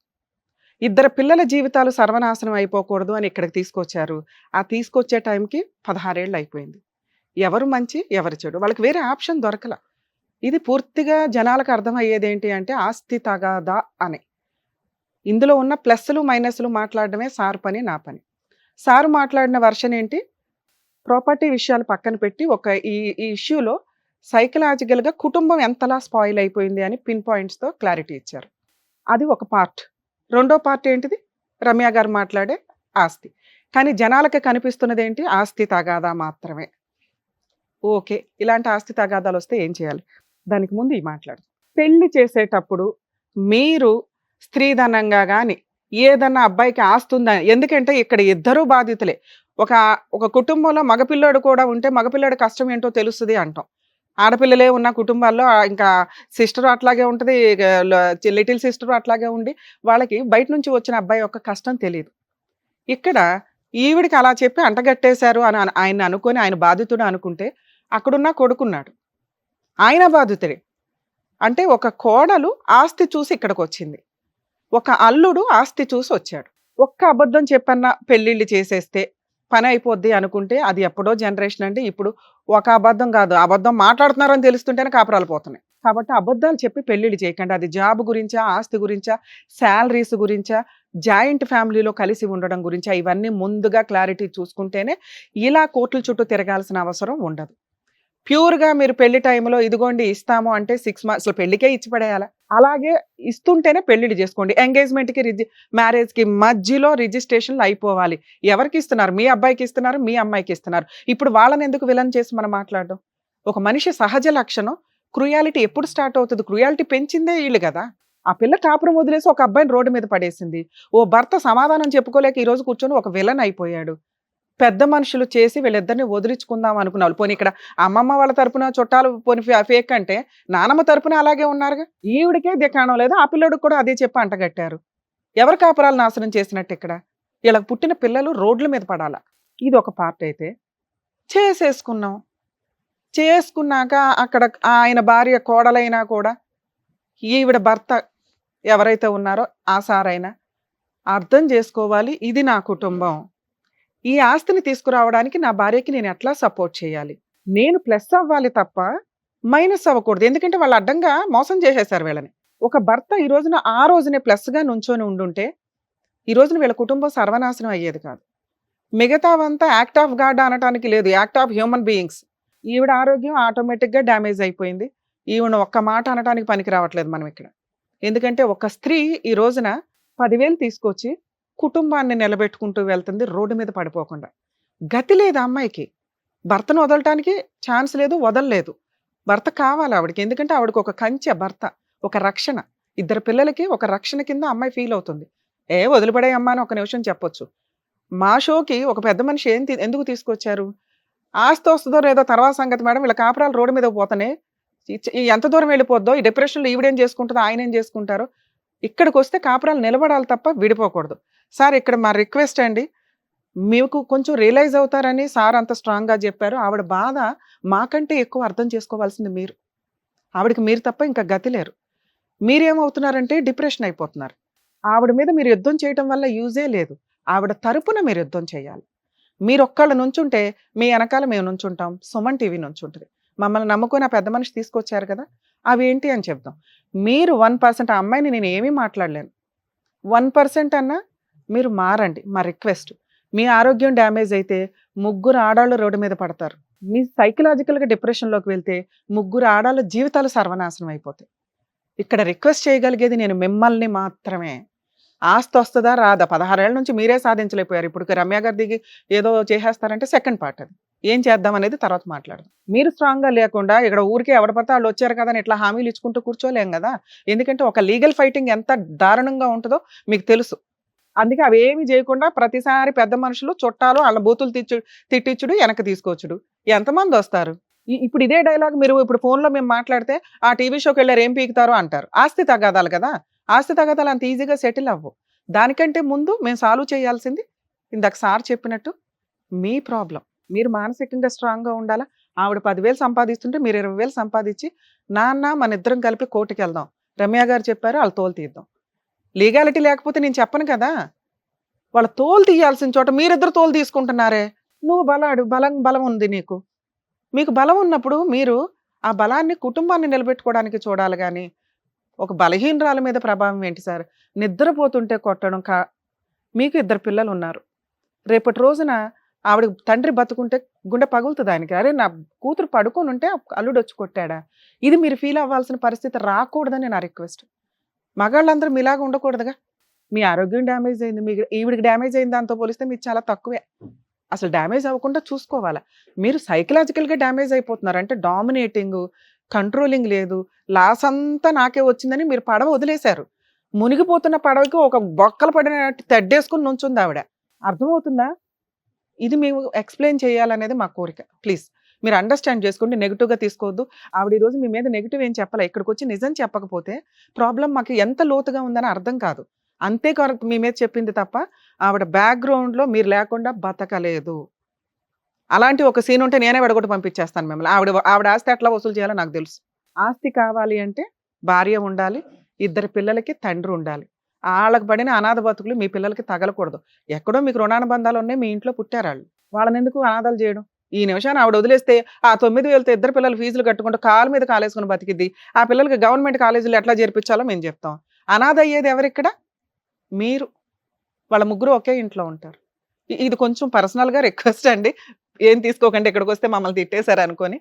2 పిల్లల జీవితాలు సర్వనాశనం అయిపోకూడదు అని ఇక్కడికి తీసుకొచ్చారు. ఆ తీసుకొచ్చే టైంకి 16 ఏళ్ళు అయిపోయింది. ఎవరు మంచి ఎవరు చెడు, వాళ్ళకి వేరే ఆప్షన్ దొరకల. ఇది పూర్తిగా జనాలకు అర్థమయ్యేది ఏంటి అంటే ఆస్తి తగాదా అని. ఇందులో ఉన్న ప్లస్లు మైనస్లు మాట్లాడడమే సార్ పని, నా పని. సార్ మాట్లాడిన వర్షన్ ఏంటి, ప్రాపర్టీ విషయాలు పక్కన పెట్టి ఈ ఇష్యూలో సైకలాజికల్గా కుటుంబం ఎంతలా స్పాయిల్ అయిపోయింది అని పిన్ పాయింట్స్తో క్లారిటీ ఇచ్చారు. అది ఒక పార్ట్. రెండో పార్ట్ ఏంటిది, రమ్య గారు మాట్లాడే ఆస్తి. కానీ జనాలకి కనిపిస్తున్నది ఏంటి, ఆస్తి తగాదా మాత్రమే. ఓకే, ఇలాంటి ఆస్తి తగాదాలు వస్తే ఏం చేయాలి, దానికి ముందు ఈ మాట్లాడు. పెళ్లి చేసేటప్పుడు మీరు స్త్రీధనంగా కానీ ఏదన్నా అబ్బాయికి ఆస్తి ఉందా, ఎందుకంటే ఇక్కడ ఇద్దరూ బాధితులే. ఒక కుటుంబంలో మగపిల్లాడు కూడా ఉంటే మగపిల్లాడు కష్టం ఏంటో తెలుస్తుంది అంటాం. ఆడపిల్లలే ఉన్న కుటుంబాల్లో ఇంకా సిస్టర్ అట్లాగే ఉంటుంది, లిటిల్ సిస్టర్ అట్లాగే ఉండి వాళ్ళకి బయట నుంచి వచ్చిన అబ్బాయి యొక్క కష్టం తెలియదు. ఇక్కడ ఈవిడికి అలా చెప్పి అంటగట్టేశారు అని ఆయన అనుకొని ఆయన బాధితుడు అనుకుంటే అక్కడున్న కొడుకున్నాడు, ఆయన బాధితుడే. అంటే ఒక కోడలు ఆస్తి చూసి ఇక్కడికి వచ్చింది, ఒక అల్లుడు ఆస్తి చూసి వచ్చాడు. ఒక్క అబద్ధం చెప్పన్నా పెళ్ళిళ్ళు చేసేస్తే పని అయిపోద్ది అనుకుంటే అది ఎప్పుడో జనరేషన్ అండి. ఇప్పుడు ఒక అబద్ధం కాదు, అబద్ధం మాట్లాడుతున్నారని తెలుస్తుంటేనే కాపురాలు పోతున్నాయి. కాబట్టి అబద్ధాలు చెప్పి పెళ్ళిళ్ళు చేయకండి. అది జాబ్ గురించా, ఆస్తి గురించా, శాలరీస్ గురించా, జాయింట్ ఫ్యామిలీలో కలిసి ఉండడం గురించా, ఇవన్నీ ముందుగా క్లారిటీ చూసుకుంటేనే ఇలా కోర్టుల చుట్టూ తిరగాల్సిన అవసరం ఉండదు. ప్యూర్గా మీరు పెళ్లి టైంలో ఇదిగోండి ఇస్తాము అంటే 6 months అసలు పెళ్లికే ఇచ్చి పడేయాలి. అలాగే ఇస్తుంటేనే పెళ్లిళ్ళు చేసుకోండి. ఎంగేజ్మెంట్కి మ్యారేజ్కి మధ్యలో రిజిస్ట్రేషన్లు అయిపోవాలి. ఎవరికి ఇస్తున్నారు, మీ అబ్బాయికి ఇస్తున్నారు, మీ అమ్మాయికి ఇస్తున్నారు. ఇప్పుడు వాళ్ళని ఎందుకు విలన్ చేసి మనం మాట్లాడడం? ఒక మనిషి సహజ లక్షణం క్రుయాలిటీ ఎప్పుడు స్టార్ట్ అవుతుంది, క్రుయాలిటీ పెంచిందే వీళ్ళు కదా. ఆ పిల్ల కాపురం వదిలేసి ఒక అబ్బాయిని రోడ్డు మీద పడేసింది. ఓ భర్త సమాధానం చెప్పుకోలేక ఈరోజు కూర్చొని ఒక విలన్ అయిపోయాడు. పెద్ద మనుషులు చేసి వీళ్ళిద్దరిని వదిలించుకుందాం అనుకున్నారు. పోనీ ఇక్కడ అమ్మమ్మ వాళ్ళ తరపున చుట్టాలు పోనీ ఫేక్ అంటే నానమ్మ తరపున అలాగే ఉన్నారుగా. ఈవిడికే దిక్కాణం లేదు, ఆ పిల్లడికి కూడా అదే చెప్పి అంటగట్టారు. ఎవరి కాపురాలు నాశనం చేసినట్టు ఇక్కడ? వీళ్ళకి పుట్టిన పిల్లలు రోడ్ల మీద పడాలా? ఇది ఒక పార్ట్. అయితే చేసుకున్నాక అక్కడ ఆయన భార్య కోడలైనా కూడా ఈవిడ భర్త ఎవరైతే ఉన్నారో ఆ సారైనా అర్థం చేసుకోవాలి, ఇది నా కుటుంబం, ఈ ఆస్తిని తీసుకురావడానికి నా భార్యకి నేను ఎట్లా సపోర్ట్ చేయాలి, నేను ప్లస్ అవ్వాలి తప్ప మైనస్ అవ్వకూడదు. ఎందుకంటే వాళ్ళు అడ్డంగా మోసం చేసేసారు వీళ్ళని. ఒక భర్త ఈ రోజున ఆ రోజునే ప్లస్గా నుంచొని ఉండుంటే ఈ రోజున వీళ్ళ కుటుంబం సర్వనాశనం అయ్యేది కాదు. మిగతావంతా యాక్ట్ ఆఫ్ గాడ్ అనటానికి లేదు, యాక్ట్ ఆఫ్ హ్యూమన్ బీయింగ్స్. ఈవిడ ఆరోగ్యం ఆటోమేటిక్గా డ్యామేజ్ అయిపోయింది. ఈవిడ ఒక్క మాట అనటానికి పనికి రావట్లేదు మనం ఇక్కడ. ఎందుకంటే ఒక స్త్రీ ఈ రోజున 10,000 తీసుకొచ్చి కుటుంబాన్ని నిలబెట్టుకుంటూ వెళ్తుంది రోడ్డు మీద పడిపోకుండా. గతి లేదు ఆ అమ్మాయికి, భర్తను వదలటానికి ఛాన్స్ లేదు, వదలలేదు. భర్త కావాలి ఆవిడకి, ఎందుకంటే ఆవిడకి ఒక కంచె భర్త, ఒక రక్షణ. 2 పిల్లలకి ఒక రక్షణ కింద అమ్మాయి ఫీల్ అవుతుంది. వదిలిపడే అమ్మా అని ఒక నిమిషం చెప్పొచ్చు. మా షోకి ఒక పెద్ద మనిషి ఎందుకు తీసుకొచ్చారు, ఆస్తి వస్తుందో లేదో తర్వాత సంగతి మేడం, వీళ్ళ కాపురాలు రోడ్డు మీద పోతానే ఎంత దూరం వెళ్ళిపోద్దో, ఈ డిప్రెషన్లో ఈవిడేం చేసుకుంటుందో ఆయన ఏం చేసుకుంటారో. ఇక్కడికి వస్తే కాపురాలు నిలబడాలి తప్ప విడిపోకూడదు. సార్ ఇక్కడ మా రిక్వెస్ట్ అండి, మీకు కొంచెం రియలైజ్ అవుతారని సార్ అంత స్ట్రాంగ్గా చెప్పారు. ఆవిడ బాధ మాకంటే ఎక్కువ అర్థం చేసుకోవాల్సింది మీరు. ఆవిడకి మీరు తప్ప ఇంకా గతి లేరు. మీరేమవుతున్నారంటే డిప్రెషన్ అయిపోతున్నారు. ఆవిడ మీద మీరు యుద్ధం చేయడం వల్ల యూజే లేదు. ఆవిడ తరపున మీరు యుద్ధం చేయాలి. మీరు ఒక్కళ్ళు నుంచుంటే మీ వెనకాల మేము నుంచుంటాం, సుమన్ టీవీ నుంచుంటుంది. మమ్మల్ని నమ్ముకొని ఆ పెద్ద మనిషి తీసుకొచ్చారు కదా, అవి ఏంటి అని చెప్దాం. మీరు 1% ఆ అమ్మాయిని నేను ఏమీ మాట్లాడలేను, 1% అన్నా మీరు మారండి. మా రిక్వెస్ట్. మీ ఆరోగ్యం డ్యామేజ్ అయితే 3 ఆడాళ్ళు రోడ్డు మీద పడతారు. మీ సైకలాజికల్గా డిప్రెషన్లోకి వెళ్తే 3 ఆడాళ్ళ జీవితాలు సర్వనాశనం అయిపోతాయి. ఇక్కడ రిక్వెస్ట్ చేయగలిగేది నేను మిమ్మల్ని మాత్రమే. ఆస్తి వస్తుందా రాదా 16 ఏళ్ల నుంచి మీరే సాధించలేకపోయారు. ఇప్పుడు రమ్య గారి దిగి ఏదో చేసేస్తారంటే సెకండ్ పార్ట్ అది. ఏం చేద్దాం అనేది తర్వాత మాట్లాడదాం. మీరు స్ట్రాంగ్గా లేకుండా ఇక్కడ ఊరికే ఎవడ పడితే వాళ్ళు వచ్చారు కదా అని ఇట్లా హామీలు ఇచ్చుకుంటూ కూర్చోలేం కదా. ఎందుకంటే ఒక లీగల్ ఫైటింగ్ ఎంత దారుణంగా ఉంటుందో మీకు తెలుసు. అందుకే అవి ఏమి చేయకుండా ప్రతిసారి పెద్ద మనుషులు చుట్టాలు వాళ్ళ బూతులు తిట్టించుడు వెనక్కి తీసుకొచ్చుడు. ఎంతమంది వస్తారు? ఇప్పుడు ఇదే డైలాగ్ మీరు ఇప్పుడు ఫోన్లో మేము మాట్లాడితే ఆ టీవీ షోకి వెళ్ళారు ఏం పీకుతారో అంటారు. ఆస్తి తగాదాలు కదా, ఆస్తి తగాదాలు అంత ఈజీగా సెటిల్ అవ్వు. దానికంటే ముందు మేము సాల్వ్ చేయాల్సింది ఇందాక సార్ చెప్పినట్టు మీ ప్రాబ్లం. మీరు మానసికంగా స్ట్రాంగ్గా ఉండాలా. ఆవిడ 10,000 సంపాదిస్తుంటే మీరు 20,000 సంపాదించి నాన్న మన ఇద్దరం కలిపి కోర్టుకి వెళ్దాం, రమ్య గారు చెప్పారు వాళ్ళ తోలు తీద్దాం. లీగాలిటీ లేకపోతే నేను చెప్పను కదా. వాళ్ళ తోలు తీయాల్సిన చోట మీరిద్దరు తోలు తీసుకుంటున్నారే. నువ్వు బలం ఉంది నీకు. మీకు బలం ఉన్నప్పుడు మీరు ఆ బలాన్ని కుటుంబాన్ని నిలబెట్టుకోవడానికి చూడాలి. కానీ ఒక బలహీనరాల మీద ప్రభావం ఏంటి సార్? నిద్రపోతుంటే కొట్టడం. మీకు 2 పిల్లలు ఉన్నారు. రేపటి రోజున ఆవిడ తండ్రి బతుకుంటే గుండె పగులుతుంది ఆయనకి. అరే నా కూతురు పడుకొని ఉంటే అల్లుడు వచ్చి కొట్టాడా. ఇది మీరు ఫీల్ అవ్వాల్సిన పరిస్థితి రాకూడదని నా రిక్వెస్ట్. మగాళ్ళందరూ మీలాగా ఉండకూడదుగా. మీ ఆరోగ్యం డ్యామేజ్ అయింది, మీకు ఈవిడికి డ్యామేజ్ అయింది, దాంతో పోలిస్తే మీకు చాలా తక్కువే. అసలు డ్యామేజ్ అవ్వకుండా చూసుకోవాలా. మీరు సైకలాజికల్గా డ్యామేజ్ అయిపోతున్నారు. అంటే డామినేటింగ్, కంట్రోలింగ్ లేదు. లాస్ అంతా నాకే వచ్చిందని మీరు పడవ వదిలేశారు. మునిగిపోతున్న పడవకి ఒక బొక్కలు పడిన తెడ్డేసుకుని నుంచుంది ఆవిడ. అర్థమవుతుందా? ఇది మేము ఎక్స్ప్లెయిన్ చేయాలనేది మా కోరిక. ప్లీజ్ మీరు అండర్స్టాండ్ చేసుకోండి. నెగిటివ్గా తీసుకోవద్దు. ఆవిడ ఈరోజు మీ మీద నెగిటివ్ ఏం చెప్పాలి. ఇక్కడికి వచ్చి నిజం చెప్పకపోతే ప్రాబ్లం మాకు ఎంత లోతుగా ఉందని అర్థం కాదు. అంతే కొరకు మీ మీద చెప్పింది తప్ప ఆవిడ బ్యాక్గ్రౌండ్లో మీరు లేకుండా బతకలేదు. అలాంటి ఒక సీన్ ఉంటే నేనే విడగొట్టి పంపించేస్తాను మిమ్మల్ని. ఆవిడ ఆస్తి ఎట్లా వసూలు చేయాలో నాకు తెలుసు. ఆస్తి కావాలి అంటే భార్య ఉండాలి, 2 పిల్లలకి తండ్రి ఉండాలి. వాళ్ళకి పడిన అనాథ బతుకులు మీ పిల్లలకి తగలకూడదు. ఎక్కడో మీకు రుణానుబంధాలు ఉన్నాయి, మీ ఇంట్లో పుట్టారు వాళ్ళు. వాళ్ళని ఎందుకు అనాథాలు చేయడం? ఈ నిమిషాన్ని ఆవిడ వదిలేస్తే ఆ 9,000తో 2 పిల్లలు ఫీజులు కట్టుకుంటూ కాలు మీద కాలేసుకుని బతికిద్ది. ఆ పిల్లలకి గవర్నమెంట్ కాలేజీలు ఎట్లా చేర్పించాలో మేము చెప్తాం. అనాథ అయ్యేది ఎవరిక్కడ? మీరు. వాళ్ళ ముగ్గురు ఒకే ఇంట్లో ఉంటారు. ఇది కొంచెం పర్సనల్గా రిక్వెస్ట్ అండి. ఏం తీసుకోకండి, ఇక్కడికి వస్తే మమ్మల్ని తిట్టేశారు అనుకొని.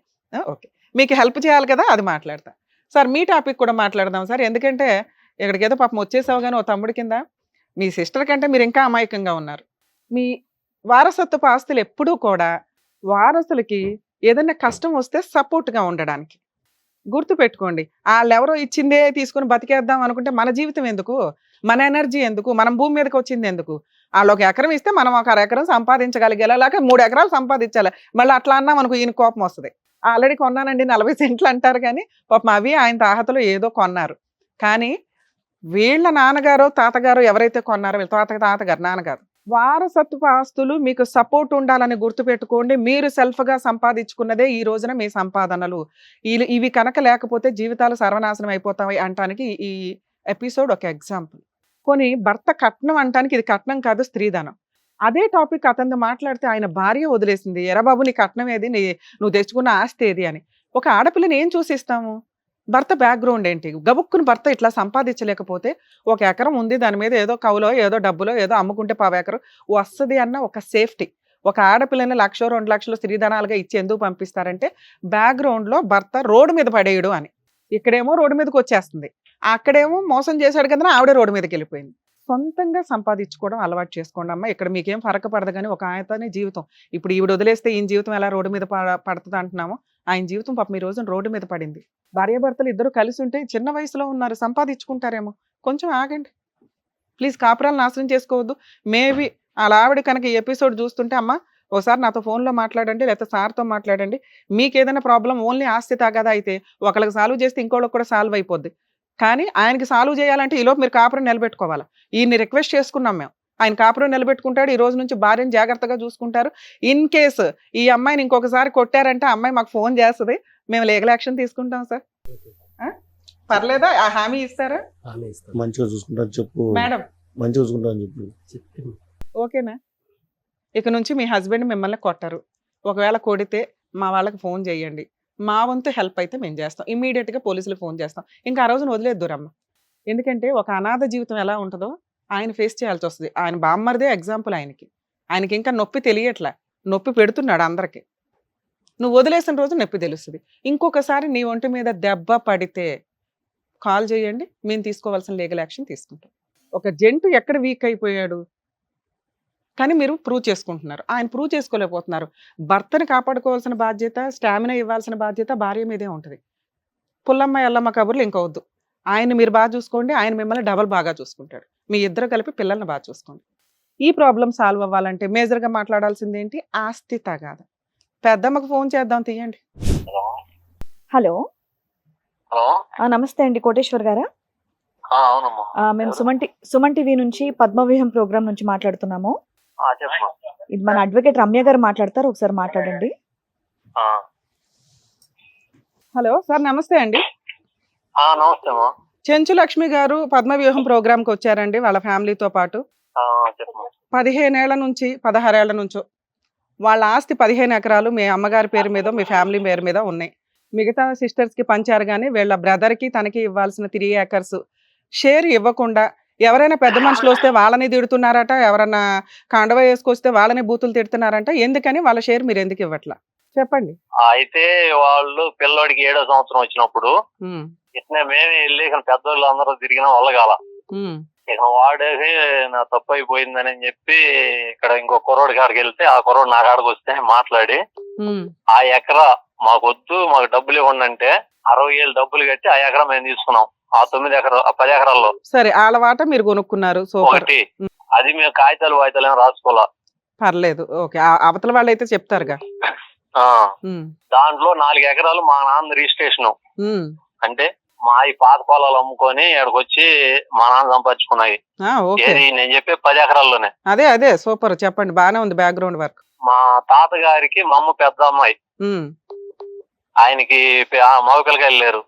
ఓకే, మీకు హెల్ప్ చేయాలి కదా, అది మాట్లాడతా. సార్ మీ టాపిక్ కూడా మాట్లాడదాం సార్. ఎందుకంటే ఇక్కడికి ఏదో పాపం వచ్చేసావు కానీ ఓ తమ్ముడి కింద. మీ సిస్టర్ కంటే మీరు ఇంకా అమాయకంగా ఉన్నారు. మీ వారసత్వపు ఆస్తులు ఎప్పుడూ కూడా వారసులకి ఏదైనా కష్టం వస్తే సపోర్ట్గా ఉండడానికి. గుర్తుపెట్టుకోండి, వాళ్ళెవరో ఇచ్చిందే తీసుకుని బతికేద్దాం అనుకుంటే మన జీవితం ఎందుకు, మన ఎనర్జీ ఎందుకు, మనం భూమి మీదకి వచ్చింది ఎందుకు? వాళ్ళు 1 ఎకరం ఇస్తే మనం 1 ఎకరం సంపాదించగలిగేలా, లేక 3 ఎకరాలు సంపాదించాలి. మళ్ళీ అట్లా అన్నా మనకు ఈయన కోపం వస్తుంది. ఆల్రెడీ కొన్నానండి 40 సెంట్లు అంటారు కానీ పాపం అవి ఆయన తాహతలో ఏదో కొన్నారు. కానీ వీళ్ళ నాన్నగారు తాతగారు ఎవరైతే కొన్నారో, వీళ్ళ తాతగారు నాన్నగారు, వారసత్వ ఆస్తులు మీకు సపోర్ట్ ఉండాలని గుర్తుపెట్టుకోండి. మీరు సెల్ఫ్గా సంపాదించుకున్నదే ఈ రోజున మీ సంపాదనలు. ఇవి కనుక లేకపోతే జీవితాలు సర్వనాశనం అయిపోతాయి అంటానికి ఈ ఎపిసోడ్ ఒక ఎగ్జాంపుల్. కొని భర్త కట్నం అంటానికి ఇది కట్నం కాదు, స్త్రీధనం. అదే టాపిక్ అతను మాట్లాడితే ఆయన భార్య వదిలేసింది. ఎరా బాబు నీ కట్నం ఏది, నువ్వు తెచ్చుకున్న ఆస్తి ఏది అని. ఒక ఆడపిల్లని ఏం చూసిస్తాము? భర్త బ్యాక్గ్రౌండ్ ఏంటి? గబుక్కుని భర్త ఇట్లా సంపాదించలేకపోతే 1 ఎకరం ఉంది, దాని మీద ఏదో కవులో ఏదో డబ్బులో ఏదో అమ్ముకుంటే 1/4 ఎకరం వస్తుంది అన్న ఒక సేఫ్టీ. ఒక ఆడపిల్లని 1,00,000 2 లక్షలు స్త్రీధనాలుగా ఇచ్చి ఎందుకు పంపిస్తారంటే బ్యాక్గ్రౌండ్లో భర్త రోడ్డు మీద పడేయడు అని. ఇక్కడేమో రోడ్డు మీదకి వచ్చేస్తుంది, అక్కడేమో మోసం చేశాడు కదా ఆవిడే రోడ్డు మీదకి వెళ్ళిపోయింది. సొంతంగా సంపాదించుకోవడం అలవాటు చేసుకోండి అమ్మ. ఇక్కడ మీకేం ఫరక పడదు కానీ ఒక ఆయనతోనే జీవితం. ఇప్పుడు ఈవిడ వదిలేస్తే ఈయన జీవితం ఎలా రోడ్డు మీద పడుతుంది అంటున్నామో, ఆయన జీవితం పాపం ఈ రోజున రోడ్డు మీద పడింది. భార్యాభర్తలు ఇద్దరు కలిసి ఉంటే చిన్న వయసులో ఉన్నారు, సంపాదించుకుంటారేమో. కొంచెం ఆగండి ప్లీజ్. కాపురాలు నాశనం చేసుకోవద్దు. మేబీ అలా ఆవిడ కనుక ఈ ఎపిసోడ్ చూస్తుంటే అమ్మ ఒకసారి నాతో ఫోన్లో మాట్లాడండి, లేకపోతే సార్తో మాట్లాడండి. మీకు ఏదైనా ప్రాబ్లం ఓన్లీ ఆస్తి తగాదా అయితే ఒకళ్ళకి సాల్వ్ చేస్తే ఇంకోళ్ళకి కూడా సాల్వ్ అయిపోద్ది. కానీ ఆయనకి సాల్వ్ చేయాలంటే ఈలోపు మీరు కాపురం నిలబెట్టుకోవాలి. ఈయన్ని రిక్వెస్ట్ చేసుకున్నాం మేము. ఆయన కాపురం నిలబెట్టుకుంటాడు, ఈ రోజు నుంచి భార్యను జాగ్రత్తగా చూసుకుంటారు. ఇన్ కేసు ఈ అమ్మాయిని ఇంకొకసారి కొట్టారంటే అమ్మాయి మాకు ఫోన్ చేస్తుంది, మేము లీగల్ యాక్షన్ తీసుకుంటాం సార్. పర్లేదా? ఆ హామీ ఇస్తారా? మంచిగా చూసుకుంటాను చెప్పు మేడం, మంచిగా చూసుకుంటాను చెప్పు. ఓకేనా? ఇక నుంచి మీ హస్బెండ్ మిమ్మల్ని కొట్టరు. ఒకవేళ కొడితే మా వాళ్ళకి ఫోన్ చేయండి. మా వంతు హెల్ప్ అయితే మేము చేస్తాం. ఇమీడియట్గా పోలీసులకు ఫోన్ చేస్తాం. ఇంకా ఆ రోజున వదిలేద్దురమ్మ. ఎందుకంటే ఒక అనాథ జీవితం ఎలా ఉంటుందో ఆయన ఫేస్ చేయాల్సి వస్తుంది. ఆయన బామ్మర్దే ఎగ్జాంపుల్ ఆయనకి ఇంకా నొప్పి తెలియట్లే, నొప్పి పెడుతున్నాడు అందరికి. నువ్వు వదిలేసిన రోజు నొప్పి తెలుస్తుంది. ఇంకొకసారి నీ ఒంటి మీద దెబ్బ పడితే కాల్ చేయండి, మేము తీసుకోవాల్సిన లీగల్ యాక్షన్ తీసుకుంటాం. ఒక జంటు ఎక్కడ వీక్ అయిపోయాడు కానీ మీరు ప్రూవ్ చేసుకుంటున్నారు, ఆయన ప్రూవ్ చేసుకోలేకపోతున్నారు. భర్తని కాపాడుకోవాల్సిన బాధ్యత, స్టామినా ఇవ్వాల్సిన బాధ్యత భార్య మీదే ఉంటుంది. పుల్లమ్మ ఎల్లమ్మ కబుర్లు ఇంకొద్దు. ఆయన మీరు బాగా చూసుకోండి, ఆయన మిమ్మల్ని డబల్ బాగా చూసుకుంటాడు. మీ ఇద్దరు కలిపి పిల్లల్ని బాగా చూసుకోండి. ఈ ప్రాబ్లం సాల్వ్ అవ్వాలంటే మేజర్గా మాట్లాడాల్సింది ఏంటి? ఆస్తి తగాద. పెద్దమ్మకు ఫోన్ చేద్దాం, తీయండి. హలో హలో నమస్తే అండి, కోటేశ్వర్ గారా? అవునమ్మా. మేము సుమన్ టీవీ నుంచి పద్మవ్యూహం ప్రోగ్రామ్ నుంచి మాట్లాడుతున్నాము. చెప్పమ్మా. ఇది మన అడ్వకేట్ రమ్య గారు మాట్లాడతారు, ఒకసారి మాట్లాడండి. హలో సార్, నమస్తే అండి. నమస్తే అమ్మా. చెంచు లక్ష్మి గారు పద్మవ్యూహం ప్రోగ్రామ్కి వచ్చారండి వాళ్ళ ఫ్యామిలీతో పాటు. చెప్పమ్మా. 15 ఏళ్ల నుంచి 16 ఏళ్ల నుంచో వాళ్ళ ఆస్తి 15 ఎకరాలు మీ అమ్మగారి పేరు మీద మీ ఫ్యామిలీ పేరు మీద ఉన్నాయి. మిగతా సిస్టర్స్కి పంచారు కానీ వీళ్ళ బ్రదర్కి తనకి ఇవ్వాల్సిన 3 ఏకర్స్ షేర్ ఇవ్వకుండా ఎవరైనా పెద్ద మనుషులు వస్తే వాళ్ళని తిడుతున్నారట, ఎవరైనా కాండవ వేసుకొస్తే వాళ్ళని బూతులు తిడుతున్నారంట. ఎందుకని వాళ్ళ షేర్ మీరు ఎందుకు ఇవ్వట్లా చెప్పండి. అయితే వాళ్ళు పిల్లోడికి 7వ సంవత్సరం వచ్చినప్పుడు ఇట్నే మేమే వెళ్ళి ఇక్కడ పెద్దోళ్ళు అందరూ తిరిగిన వల్ల కాల. ఇక వాడేసి నా తప్పు అయిపోయిందని చెప్పి ఇక్కడ ఇంకో కుర్రోడి కాడికి వెళ్తే ఆ కుర్రోడు నా కాడికి వస్తే మాట్లాడి ఆ ఎకరా మాకొద్దు, మాకు డబ్బులు ఇవ్వండి అంటే 60,000 డబ్బులు కట్టి ఆ ఎకరా మేము తీసుకున్నాం. ఆ 10 ఎకరాల్లో సరే వాళ్ళ వాట మీరు కొనుక్కున్నారు. సూపర్. ఒకటి అది మేము కాగితాలు ఏమో రాసుకోవాలా, పర్లేదు, ఓకే. అవతల వాళ్ళు అయితే చెప్తారుగా. దాంట్లో 4 ఎకరాలు మా నాన్న రిజిస్ట్రేషన్. అంటే మా ఈ పాత పొలాలు అమ్ముకొని ఇక్కడికి వచ్చి మా నాన్న సంపాదించుకున్నాయి. ఏది నేను చెప్పే 10 ఎకరాల్లోనే. అదే సూపర్, చెప్పండి. బానే ఉంది బ్యాక్గ్రౌండ్ వర్క్. మా తాతగారికి మా అమ్మ పెద్ద అమ్మాయి, ఆయనకి మగ పిల్లకాయలు లేరు.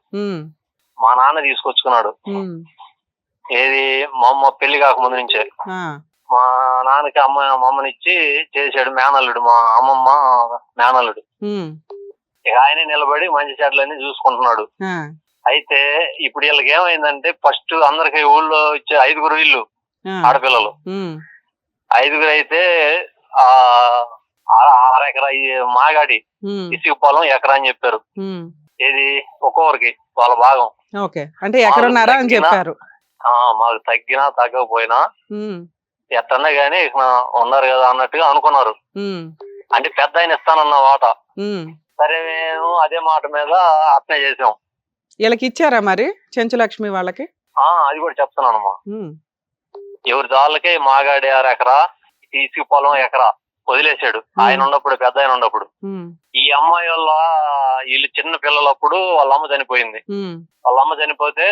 మా నాన్న తీసుకొచ్చుకున్నాడు. ఏది మా అమ్మ పెళ్లి కాకముందు నుంచే మా నాన్నకి మా అమ్మనిచ్చి చేసాడు మేనల్లుడు, మా అమ్మమ్మ మేనల్లుడు. ఇక ఆయనే నిలబడి మంచి చెట్లన్నీ చూసుకుంటున్నాడు. అయితే ఇప్పుడు వీళ్ళకి ఏమైందంటే ఫస్ట్ అందరికి ఊళ్ళో ఇచ్చే 5 ఇల్లు ఆడపిల్లలు 5 అయితే 6 ఎకరా మాగాడి ఇసుక పొలం ఎకరా అని చెప్పారు. ఏది ఒక్కొక్కరికి వాళ్ళ భాగం. ఓకే, అంటే ఎకరన్నారా అని చెప్పారు. మాకు తగ్గినా తగ్గకపోయినా ఎట్టన్నా గానీ ఉన్నారు కదా అన్నట్టుగా అనుకున్నారు. అంటే పెద్ద ఆయన ఇస్తానన్న మాట. సరే మేము అదే మాట మీద అట్నే చేసాం. వీళ్ళకి ఇచ్చారా మరి చెంచు లక్ష్మి వాళ్ళకి? అది కూడా చెప్తున్నానమ్మా. ఎవరి దాళ్ళకి మాగాడి 6 ఎకరా ఇసుక పొలం ఎకరా వదిలేశాడు ఆయన ఉన్నప్పుడు, పెద్ద ఆయన ఉన్నప్పుడు. ఈ అమ్మాయి వల్ల వీళ్ళు చిన్న పిల్లలప్పుడు వాళ్ళ అమ్మ చనిపోయింది. వాళ్ళ అమ్మ చనిపోతే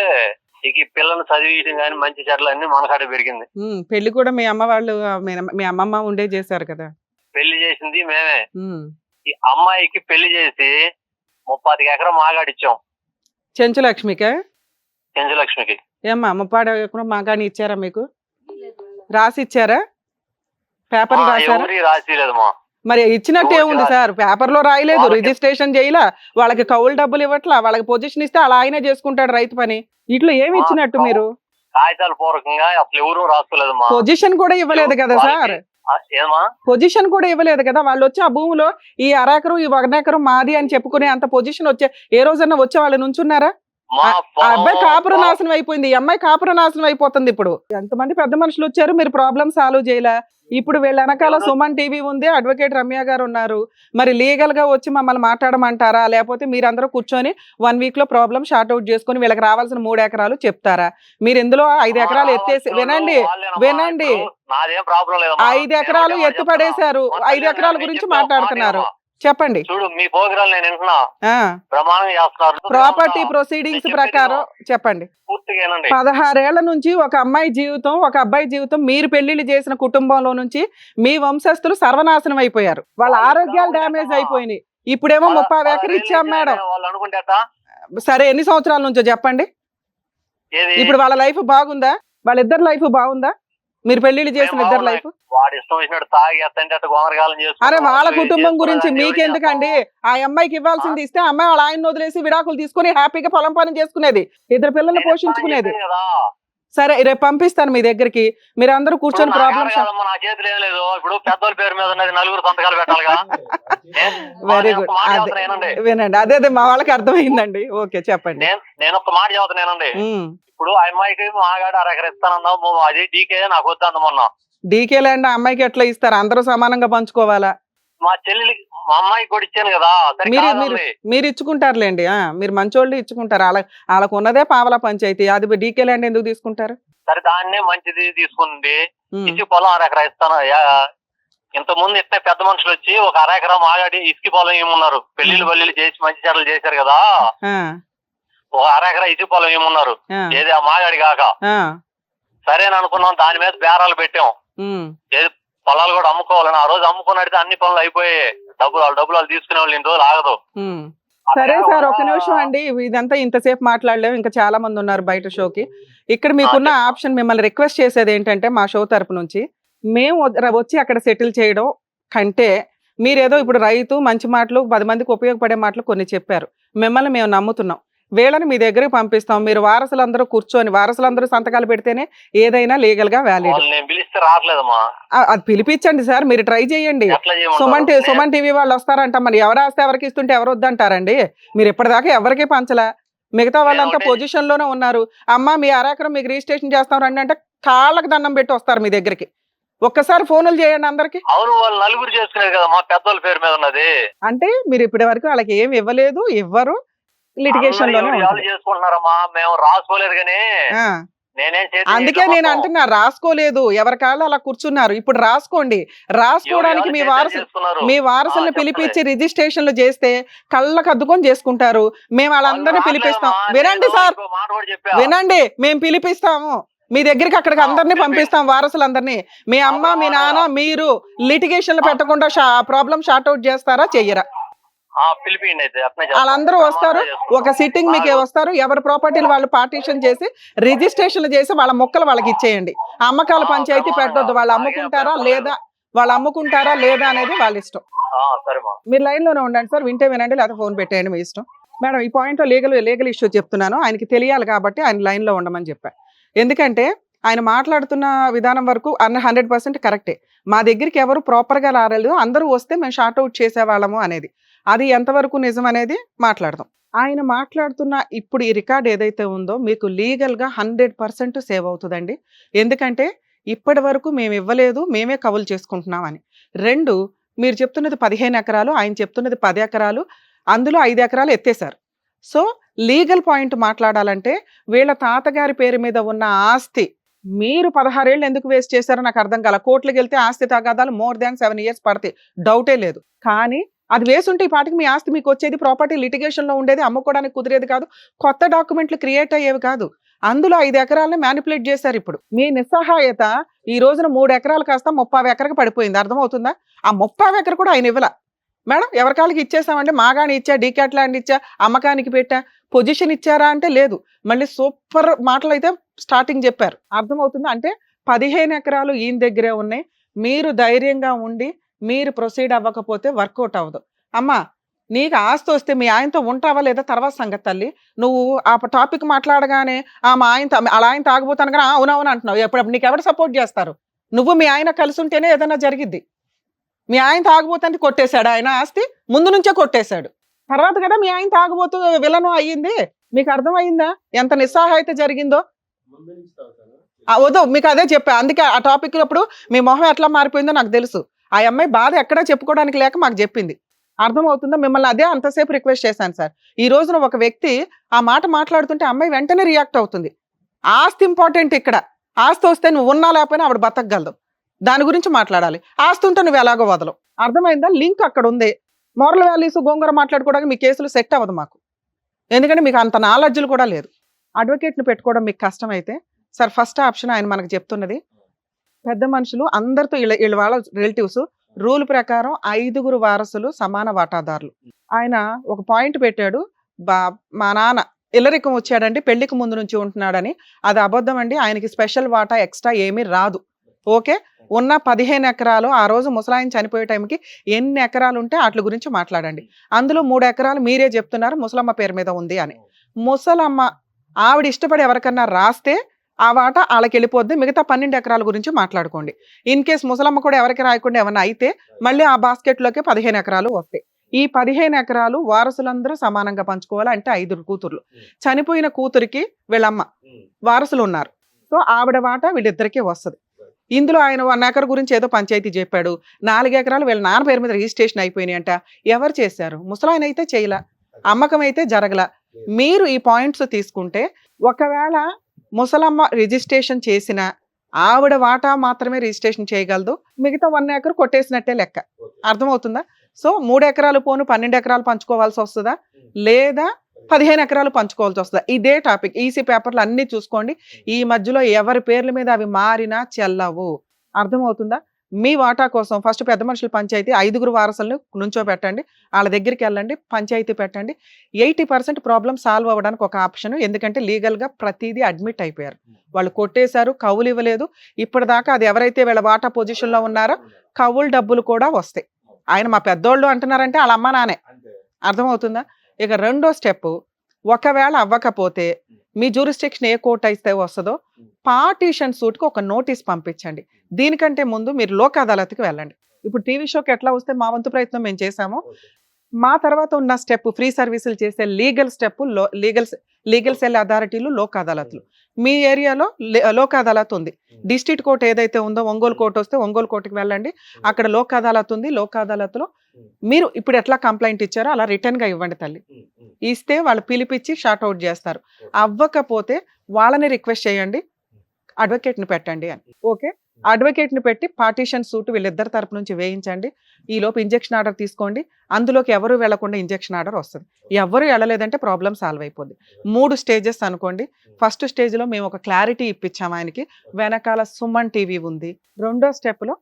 ఇక ఈ పిల్లల్ని చదివించడం కానీ మంచి చెట్లు అన్ని మనకాడే పెరిగింది. పెళ్లి కూడా మీ అమ్మ వాళ్ళు మీ అమ్మమ్మ ఉండే చేశారు కదా? పెళ్లి చేసింది మేమే. ఈ అమ్మాయికి పెళ్లి చేసి 30 ఎకరం మాగాడిచ్చాం చెంచు లక్ష్మికా? చెంచు లక్ష్మికి. ఏమ్మా 30 ఎకరం మాగాని ఇచ్చారా మీకు? రాసి ఇచ్చారా? పేపర్ రాసారా? రాసిలేదమ్మా. మరి ఇచ్చినట్టే ఉంది సార్, పేపర్ లో రాయలేదు, రిజిస్ట్రేషన్ చేయలా, వాళ్ళకి కౌలు డబ్బులు ఇవ్వట్లా, వాళ్ళకి పొజిషన్ ఇస్తే అలా ఆయనే చేసుకుంటాడు రైతు పని. ఇట్లా ఏమి ఇచ్చినట్టు మీరు? కాగితాల పూర్వకంగా అసలు ఎవరు రాసుకోలేదమ్మా. పొజిషన్ కూడా ఇవ్వలేదు కదా సార్? పొజిషన్ కూడా ఇవ్వలేదు కదా? వాళ్ళు వచ్చి ఆ భూమిలో ఈ 1 ఎకరం ఈ 1 ఎకరం మాది అని చెప్పుకునే అంత పొజిషన్ వచ్చే ఏ రోజన్నా వచ్చే వాళ్ళు నుంచున్నారా? ఆ అబ్బాయి కాపుర నాశనం అయిపోయింది, ఈ అమ్మాయి కాపుర నాశనం అయిపోతుంది. ఇప్పుడు ఎంతమంది పెద్ద మనుషులు వచ్చారు, మీరు ప్రాబ్లం సాల్వ్ చేయలే. ఇప్పుడు వీళ్ళ వెనకాల సుమన్ టీవీ ఉంది, అడ్వకేట్ రమ్య గారు ఉన్నారు. మరి లీగల్ గా వచ్చి మమ్మల్ని మాట్లాడమంటారా, లేకపోతే మీరందరూ కూర్చొని 1 వీక్ లో ప్రాబ్లం షార్ట్ అవుట్ చేసుకుని వీళ్ళకి రావాల్సిన 3 ఎకరాలు చెప్తారా? మీరు ఇందులో 5 ఎకరాలు ఎత్తేసి వినండి 5 ఎకరాలు ఎత్తు పడేశారు, 5 ఎకరాల గురించి మాట్లాడుతున్నారు. చెప్పండి. చూడు మీ ప్రోగ్రాం నేను వింటున్నా, ప్రమాణం చేస్తున్నారు. ప్రాపర్టీ ప్రొసీడింగ్స్ ప్రకారం చెప్పండి. 16 ఏళ్ల నుంచి ఒక అమ్మాయి జీవితం, ఒక అబ్బాయి జీవితం, మీరు పెళ్లిళ్ళు చేసిన కుటుంబంలో నుంచి మీ వంశస్థులు సర్వనాశనం అయిపోయారు. వాళ్ళ ఆరోగ్యాలు డ్యామేజ్ అయిపోయినాయి. ఇప్పుడేమో 30 ఎకరాలు ఇచ్చాం మేడం. సరే ఎన్ని సంవత్సరాల నుంచో చెప్పండి. ఇప్పుడు వాళ్ళ లైఫ్ బాగుందా? వాళ్ళిద్దరు లైఫ్ బాగుందా? మీరు పెళ్లిళ్ళు చేసిన ఇద్దరు లైఫ్? అరే వాళ్ళ కుటుంబం గురించి మీకెందుకండి? ఆ అమ్మాయికి ఇవ్వాల్సింది ఇస్తే అమ్మాయి వాళ్ళ ఆయన వదిలేసి విడాకులు తీసుకుని హ్యాపీగా పొలం పని చేసుకునేది, 2 పిల్లల్ని పోషించుకునేది. సరే రేపు పంపిస్తాను మీ దగ్గరికి, మీరు అందరూ కూర్చొని ప్రాబ్లమ్. నా చేతిలో ఏం లేదు, ఇప్పుడు పెద్దోళ్ళ పేరు మీద ఉన్నది, నలుగురు సంతకాలు పెట్టాలిగా. వెరీ గుడ్, వినండి. అదే మా వాళ్ళకి అర్థమైందండి. ఓకే చెప్పండి. నేను ఒక మాట చదువుతానేనండి. ఇప్పుడు ఆ అమ్మాయికి మాగాడు అరెకర ఇస్తానన్నావు, అది డీకే నాకు వద్దు మొన్న. డీకే ల్యాండ్ అమ్మాయికి ఎట్లా ఇస్తారు? అందరూ సమానంగా పంచుకోవాలా? మా చెల్లెలికి మా అమ్మాయికి కూడా ఇచ్చాను కదా. మీరు ఇచ్చుకుంటారులేండి, మీరు మంచోళ్ళు ఇచ్చుకుంటారు. వాళ్ళకు ఉన్నదే పావలా పంచాయతీ, అది డీకే ల్యాండ్ ఎందుకు తీసుకుంటారు? సరే దాన్నే మంచిది తీసుకుంది, ఇసుక పొలం అరెకరా ఇస్తాను. ఇంత ముందు ఇస్తే పెద్ద మనుషులు వచ్చి ఒక అరెకరా మాగాడి ఇసుక పొలం ఏమున్నారు, పెళ్లిళ్ళు చేసి మంచి చెడ్డలు చేశారు కదా, ఒక అరెకరా ఇసుక పొలం ఏమున్నారు, ఏది ఆ మాగాడి కాక. సరేననుకున్నాం, దాని మీద బేరాలు పెట్టాం. ఏది పొలాలు కూడా అమ్ముకోవాలని. ఆ రోజు అమ్ముకున్నట్టు అన్ని పనులు అయిపోయాయి. డబ్బులు తీసుకునే వాళ్ళు ఇన్ని రోజులు ఆగదు. సరే సార్, ఒక నిమిషం అండి. ఇదంతా ఇంతసేపు మాట్లాడలేము, ఇంకా చాలా మంది ఉన్నారు బయట షోకి. ఇక్కడ మీకున్న ఆప్షన్, మిమ్మల్ని రిక్వెస్ట్ చేసేది ఏంటంటే, మా షో తరపు నుంచి మేము వచ్చి అక్కడ సెటిల్ చేయడం కంటే, మీరేదో ఇప్పుడు రైతు మంచి మాటలు 10 మందికి ఉపయోగపడే మాటలు కొన్ని చెప్పారు, మిమ్మల్ని మేము నమ్ముతున్నాం. వీళ్ళని మీ దగ్గరికి పంపిస్తాం. మీరు వారసులందరూ కూర్చొని, వారసులందరూ సంతకాలు పెడితేనే ఏదైనా లీగల్ గా వ్యాలిడ్. అది పిలిపించండి సార్, మీరు ట్రై చేయండి. సుమన్ టీవీ వాళ్ళు వస్తారంట, మరి ఎవరు వస్తే ఎవరికి ఇస్తుంటే ఎవరు వద్దంటారండి? మీరు ఇప్పటిదాకా ఎవరికి పంచలా, మిగతా వాళ్ళంతా పొజిషన్ లోనే ఉన్నారు. అమ్మ మీ అరెకరం మీకు రిజిస్ట్రేషన్ చేస్తాం రండి అంటే కాళ్ళకి దండం పెట్టి వస్తారు మీ దగ్గరికి. ఒక్కసారి ఫోన్లు చేయండి అందరికి. అవును, వాళ్ళు నలుగురు చేసుకునేది కదా, మా పెద్దోళ్ళ పేరు మీద ఉన్నది. అంటే మీరు ఇప్పటి వరకు వాళ్ళకి ఏమి ఇవ్వలేదు, ఇవ్వరు, లిటిగేషన్ లోనే చేసుకుంటున్నారమ్మా. మేము రాసుకోలేదు కానీ అందుకే నేను అంటున్నా, రాసుకోలేదు, ఎవరి కాళ్ళు అలా కూర్చున్నారు. ఇప్పుడు రాసుకోండి. రాసుకోవడానికి మీ వారసులను పిలిపించి రిజిస్ట్రేషన్లు చేస్తే కళ్ళకు అద్దుకొని చేసుకుంటారు. మేము వాళ్ళందరినీ పిలిపిస్తాం. వినండి సార్, వినండి, మేము పిలిపిస్తాము మీ దగ్గరికి, అక్కడికి అందరినీ పంపిస్తాం, వారసులందరినీ. మీ అమ్మ మీ నాన్న మీరు లిటిగేషన్లు పెట్టకుండా ప్రాబ్లం షార్ట్ అవుట్ చేస్తారా చెయ్యరా? వాళ్ళందరూ వస్తారు, ఒక సిట్టింగ్ మీకే వస్తారు. ఎవరి ప్రాపర్టీలు వాళ్ళు పార్టీషన్ చేసి రిజిస్ట్రేషన్లు చేసి వాళ్ళ మొక్కలు వాళ్ళకి ఇచ్చేయండి. అమ్మకాల పంచాయతీ పెట్టొద్దు. వాళ్ళు అమ్ముకుంటారా లేదా అనేది వాళ్ళ ఇష్టం. మీరు లైన్ లోనే ఉండండి సార్, వింటే వినండి, లేకపోతే ఫోన్ పెట్టేయండి, మీ ఇష్టం. మేడం, ఈ పాయింట్ లో లీగల్ ఇష్యూ చెప్తున్నాను, ఆయనకి తెలియాలి కాబట్టి ఆయన లైన్ లో ఉండమని చెప్పా. ఎందుకంటే ఆయన మాట్లాడుతున్న విధానం వరకు 100% కరెక్టే. మా దగ్గరికి ఎవరు ప్రాపర్ గా రాలేదు, అందరూ వస్తే మేము షార్ట్ అవుట్ చేసేవాళ్ళము అనేది, అది ఎంతవరకు నిజం అనేది మాట్లాడదాం. ఆయన మాట్లాడుతున్న ఇప్పుడు ఈ రికార్డ్ ఏదైతే ఉందో మీకు లీగల్ గా 100% సేవ్ అవుతుందండి. ఎందుకంటే ఇప్పటి వరకు మేము ఇవ్వలేదు, మేమే కవులు చేసుకుంటున్నామని. 2, మీరు చెప్తున్నది 15 ఎకరాలు, ఆయన చెప్తున్నది 10 ఎకరాలు, అందులో 5 ఎకరాలు ఎత్తేసారు. సో లీగల్ పాయింట్ మాట్లాడాలంటే వీళ్ళ తాతగారి పేరు మీద ఉన్న ఆస్తి మీరు 16 ఏళ్ళు ఎందుకు వేస్ట్ చేశారో నాకు అర్థం కాల. కోర్టులకు వెళ్తే ఆస్తి తగాదాలు మోర్ దాన్ 7 years పడతాయి, డౌటే లేదు. కానీ అది వేసుంటే ఈ పాటికి మీ ఆస్తి మీకు వచ్చేది, ప్రాపర్టీ లిటిగేషన్ లో ఉండేది, అమ్ముకోవడానికి కుదిరేది కాదు, కొత్త డాక్యుమెంట్లు క్రియేట్ అయ్యేవి కాదు. అందులో 5 ఎకరాలని మ్యానిపులేట్ చేశారు. ఇప్పుడు మీ నిస్సహాయత ఈ రోజున 3 ఎకరాలు కాస్త 30 ఎకరకు పడిపోయింది. అర్థమవుతుందా? ఆ 30 ఎకరు కూడా ఆయన ఇవ్వలా. మేడం ఎవరికాలకి ఇచ్చేసామంటే, మాగాని ఇచ్చా, డీకాట్ ల్యాండ్ ఇచ్చా, అమ్మకానికి పెట్టా, పొజిషన్ ఇచ్చారా అంటే లేదు. మళ్ళీ సూపర్ మాటలు అయితే స్టార్టింగ్ చెప్పారు. అర్థమవుతుందా? అంటే 15 ఎకరాలు ఈయన దగ్గరే ఉన్నాయి. మీరు ధైర్యంగా ఉండి మీరు ప్రొసీడ్ అవ్వకపోతే వర్కౌట్ అవ్వదు. అమ్మా నీకు ఆస్తి వస్తే మీ ఆయనతో ఉంటావా లేదా తర్వాత సంగతి తల్లి. నువ్వు ఆ టాపిక్ మాట్లాడగానే మా ఆయన అలా ఆయన తాగబోతాను కానీ అవునవును అంటున్నావు. ఎప్పుడు నీకు ఎవరు సపోర్ట్ చేస్తారు? నువ్వు మీ ఆయన కలిసి ఉంటేనే ఏదైనా జరిగిద్ది. మీ ఆయన తాగబోతానికి కొట్టేశాడు ఆయన ఆస్తి, ముందు నుంచే కొట్టేశాడు. తర్వాత కదా మీ ఆయన తాగబోతూ విలను అయ్యింది. మీకు అర్థమైందా ఎంత నిస్సహాయత జరిగిందో? వద్దు, మీకు అదే చెప్పా. అందుకే ఆ టాపిక్ అప్పుడు మీ మొహం ఎట్లా మారిపోయిందో నాకు తెలుసు. ఆ అమ్మాయి బాధ ఎక్కడా చెప్పుకోవడానికి లేక మాకు చెప్పింది. అర్థమవుతుందా? మిమ్మల్ని అదే అంతసేపు రిక్వెస్ట్ చేశాను సార్. ఈ రోజున ఒక వ్యక్తి ఆ మాట మాట్లాడుతుంటే అమ్మాయి వెంటనే రియాక్ట్ అవుతుంది. ఆస్తి ఇంపార్టెంట్ ఇక్కడ. ఆస్తి వస్తే నువ్వు ఉన్నా లేకపోయినా ఆవిడ బతకగలదు. దాని గురించి మాట్లాడాలి. ఆస్తి ఉంటే నువ్వు ఎలాగో వదలవు. అర్థమైందా? లింక్ అక్కడ ఉంది. మోరల్ వాల్యూస్ గోంగూర మాట్లాడుకోవడానికి మీ కేసులు సెట్ అవ్వదు మాకు. ఎందుకంటే మీకు అంత నాలెడ్జ్లు కూడా లేదు. అడ్వకేట్ని పెట్టుకోవడం మీకు కష్టమైతే సార్, ఫస్ట్ ఆప్షన్ ఆయన మనకు చెప్తున్నది, పెద్ద మనుషులు అందరితో వీళ్ళ వాళ్ళ రిలేటివ్స్ రూల్ ప్రకారం 5 వారసులు సమాన వాటాదారులు. ఆయన ఒక పాయింట్ పెట్టాడు, మా నాన్న ఇల్లరికం వచ్చాడండి, పెళ్లికి ముందు నుంచి ఉంటున్నాడని. అది అబద్ధం అండి. ఆయనకి స్పెషల్ వాటా ఎక్స్ట్రా ఏమీ రాదు. ఓకే, ఉన్న 15 ఎకరాలు ఆ రోజు ముసలాయన చనిపోయే టైంకి ఎన్ని ఎకరాలు ఉంటే వాటి గురించి మాట్లాడండి. అందులో 3 ఎకరాలు మీరే చెప్తున్నారు ముసలమ్మ పేరు మీద ఉంది అని. ముసలమ్మ ఆవిడ ఇష్టపడి ఎవరికన్నా రాస్తే ఆ వాటా వాళ్ళకి వెళ్ళిపోద్ది. మిగతా 12 ఎకరాల గురించి మాట్లాడుకోండి. ఇన్ కేస్ ముసలమ్మ కూడా ఎవరికి రాయకుండా ఏమన్నా అయితే మళ్ళీ ఆ బాస్కెట్లోకి 15 ఎకరాలు వస్తాయి. ఈ 15 ఎకరాలు వారసులందరూ సమానంగా పంచుకోవాలి. అంటే 5 కూతుర్లు. చనిపోయిన కూతురికి వీళ్ళమ్మ వారసులు ఉన్నారు. సో ఆవిడ వాటా వీళ్ళిద్దరికీ వస్తుంది. ఇందులో ఆయన 1 ఎకర్ గురించి ఏదో పంచాయతీ చెప్పాడు. 4 ఎకరాలు వీళ్ళ నాన్న పేరు మీద రిజిస్ట్రేషన్ అయిపోయినాయి అంట. ఎవరు చేశారు? ముసలాయన అయితే చేయలా, అమ్మకం అయితే జరగల. మీరు ఈ పాయింట్స్ తీసుకుంటే ఒకవేళ ముసలమ్మ రిజిస్ట్రేషన్ చేసిన ఆవిడ వాటా మాత్రమే రిజిస్ట్రేషన్ చేయగలదు. మిగతా 1 ఎకర్ కొట్టేసినట్టే లెక్క. అర్థమవుతుందా? సో 3 ఎకరాలు పోను 12 ఎకరాలు పంచుకోవాల్సి వస్తుందా, లేదా 15 ఎకరాలు పంచుకోవాల్సి వస్తుందా? ఇదే టాపిక్. ఈసీ పేపర్లు అన్ని చూసుకోండి. ఈ మధ్యలో ఎవరి పేర్ల మీద అవి మారినా చెల్లవు. అర్థమవుతుందా? మీ వాటా కోసం ఫస్ట్ పెద్ద మనుషుల పంచాయతీ 5 వారసులను నుంచోబెట్టండి. వాళ్ళ దగ్గరికి వెళ్ళండి, పంచాయతీ పెట్టండి. 80% ప్రాబ్లం సాల్వ్ అవ్వడానికి ఒక ఆప్షన్. ఎందుకంటే లీగల్గా ప్రతిదీ అడ్మిట్ అయిపోయారు. వాళ్ళు కొట్టేశారు, కవులు ఇవ్వలేదు. ఇప్పటిదాకా అది ఎవరైతే వీళ్ళ వాటా పొజిషన్లో ఉన్నారో కవులు డబ్బులు కూడా వస్తాయి. ఆయన మా పెద్దోళ్ళు అంటున్నారంటే వాళ్ళ అమ్మ నానే. అర్థమవుతుందా? ఇక రెండో స్టెప్, ఒకవేళ అవ్వకపోతే మీ జ్యూరిస్డిక్షన్ ఏ కోర్టు అయితే వస్తుందో పార్టీషన్ సూట్కి ఒక నోటీస్ పంపించండి. దీనికంటే ముందు మీరు లోక్ అదాలత్కి వెళ్ళండి. ఇప్పుడు టీవీ షోకి ఎట్లా వస్తే మా వంతు ప్రయత్నం మేము చేశామో, మా తర్వాత ఉన్న స్టెప్ ఫ్రీ సర్వీసులు చేసే లీగల్ స్టెప్ లీగల్ సెల్ అథారిటీలు, లోక్ అదాలత్లు. మీ ఏరియాలో లోక్ అదాలత్ ఉంది. డిస్ట్రిక్ట్ కోర్టు ఏదైతే ఉందో ఒంగోలు కోర్టు వస్తే ఒంగోలు కోర్టుకి వెళ్ళండి. అక్కడ లోక్ అదాలత్ ఉంది. లోక్ అదాలత్లో మీరు ఇప్పుడు ఎట్లా కంప్లైంట్ ఇచ్చారో అలా రిటర్న్గా ఇవ్వండి తల్లి. ఇస్తే వాళ్ళు పిలిపించి షార్ట్ అవుట్ చేస్తారు. అవ్వకపోతే వాళ్ళని రిక్వెస్ట్ చేయండి, అడ్వకేట్ని పెట్టండి అని. ఓకే, అడ్వకేట్ని పెట్టి పార్టీషన్ సూట్ వీళ్ళిద్దరి తరపు నుంచి వేయించండి. ఈలోపు ఇంజెక్షన్ ఆర్డర్ తీసుకోండి. అందులోకి ఎవరు వెళ్లకుండా ఇంజెక్షన్ ఆర్డర్ వస్తుంది. ఎవరు వెళ్ళలేదంటే ప్రాబ్లం సాల్వ్ అయిపోద్ది. 3 స్టేజెస్ అనుకోండి. ఫస్ట్ స్టేజ్లో మేము ఒక క్లారిటీ ఇప్పించాము ఆయనకి, వెనకాల సుమన్ టీవీ ఉంది. రెండో స్టెప్లో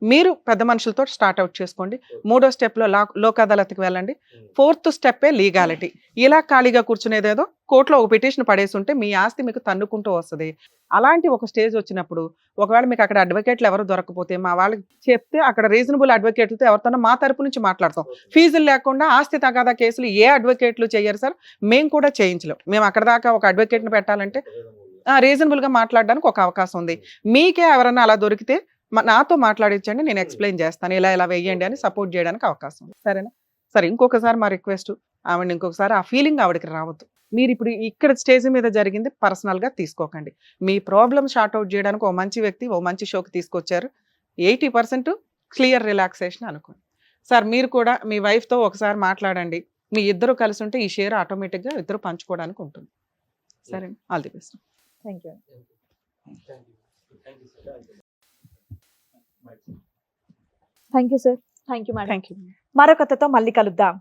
మీరు పెద్ద మనుషులతో స్టార్ట్ అవుట్ చేసుకోండి. 3వ స్టెప్లో లోక్ అదాలత్కి వెళ్ళండి. 4th స్టెప్పే legality. ఇలా ఖాళీగా కూర్చునేదేదో కోర్టులో ఒక పిటిషన్ పడేసి ఉంటే మీ ఆస్తి మీకు తన్నుకుంటూ వస్తుంది. అలాంటి ఒక స్టేజ్ వచ్చినప్పుడు ఒకవేళ మీకు అక్కడ అడ్వకేట్లు ఎవరు దొరకపోతే మా వాళ్ళకి చెప్తే అక్కడ రీజనబుల్ అడ్వకేట్లతో ఎవరితోనో మా తరపు నుంచి మాట్లాడతాం. ఫీజులు లేకుండా ఆస్తి తగాదా కేసులు ఏ అడ్వకేట్లు చేయరు సార్, మేము కూడా చేయించలేం. మేము అక్కడ దాకా ఒక అడ్వకేట్ని పెట్టాలంటే రీజనబుల్గా మాట్లాడడానికి ఒక అవకాశం ఉంది. మీకే ఎవరన్నా అలా దొరికితే నాతో మాట్లాడించండి, నేను ఎక్స్ప్లెయిన్ చేస్తాను, ఇలా వేయండి అని సపోర్ట్ చేయడానికి అవకాశం ఉంది. సరేనా? సరే, ఇంకొకసారి మా రిక్వెస్ట్, ఆవిడ ఇంకొకసారి ఆ ఫీలింగ్ ఆవిడకి రావద్దు. మీరు ఇప్పుడు ఇక్కడ స్టేజ్ మీద జరిగింది పర్సనల్గా తీసుకోకండి. మీ ప్రాబ్లమ్ షార్ట్ అవుట్ చేయడానికి ఓ మంచి వ్యక్తి ఓ మంచి షోకి తీసుకొచ్చారు. 80% క్లియర్ రిలాక్సేషన్ అనుకోండి. సార్ మీరు కూడా మీ వైఫ్తో ఒకసారి మాట్లాడండి. మీ ఇద్దరు కలిసి ఉంటే ఈ షేర్ ఆటోమేటిక్గా ఇద్దరు పంచుకోవడానికి ఉంటుంది. సరే, all the best. Thank you. Thank you sir. Thank you madam. Thank you. మరొకతో మళ్ళీ కలుద్దాం.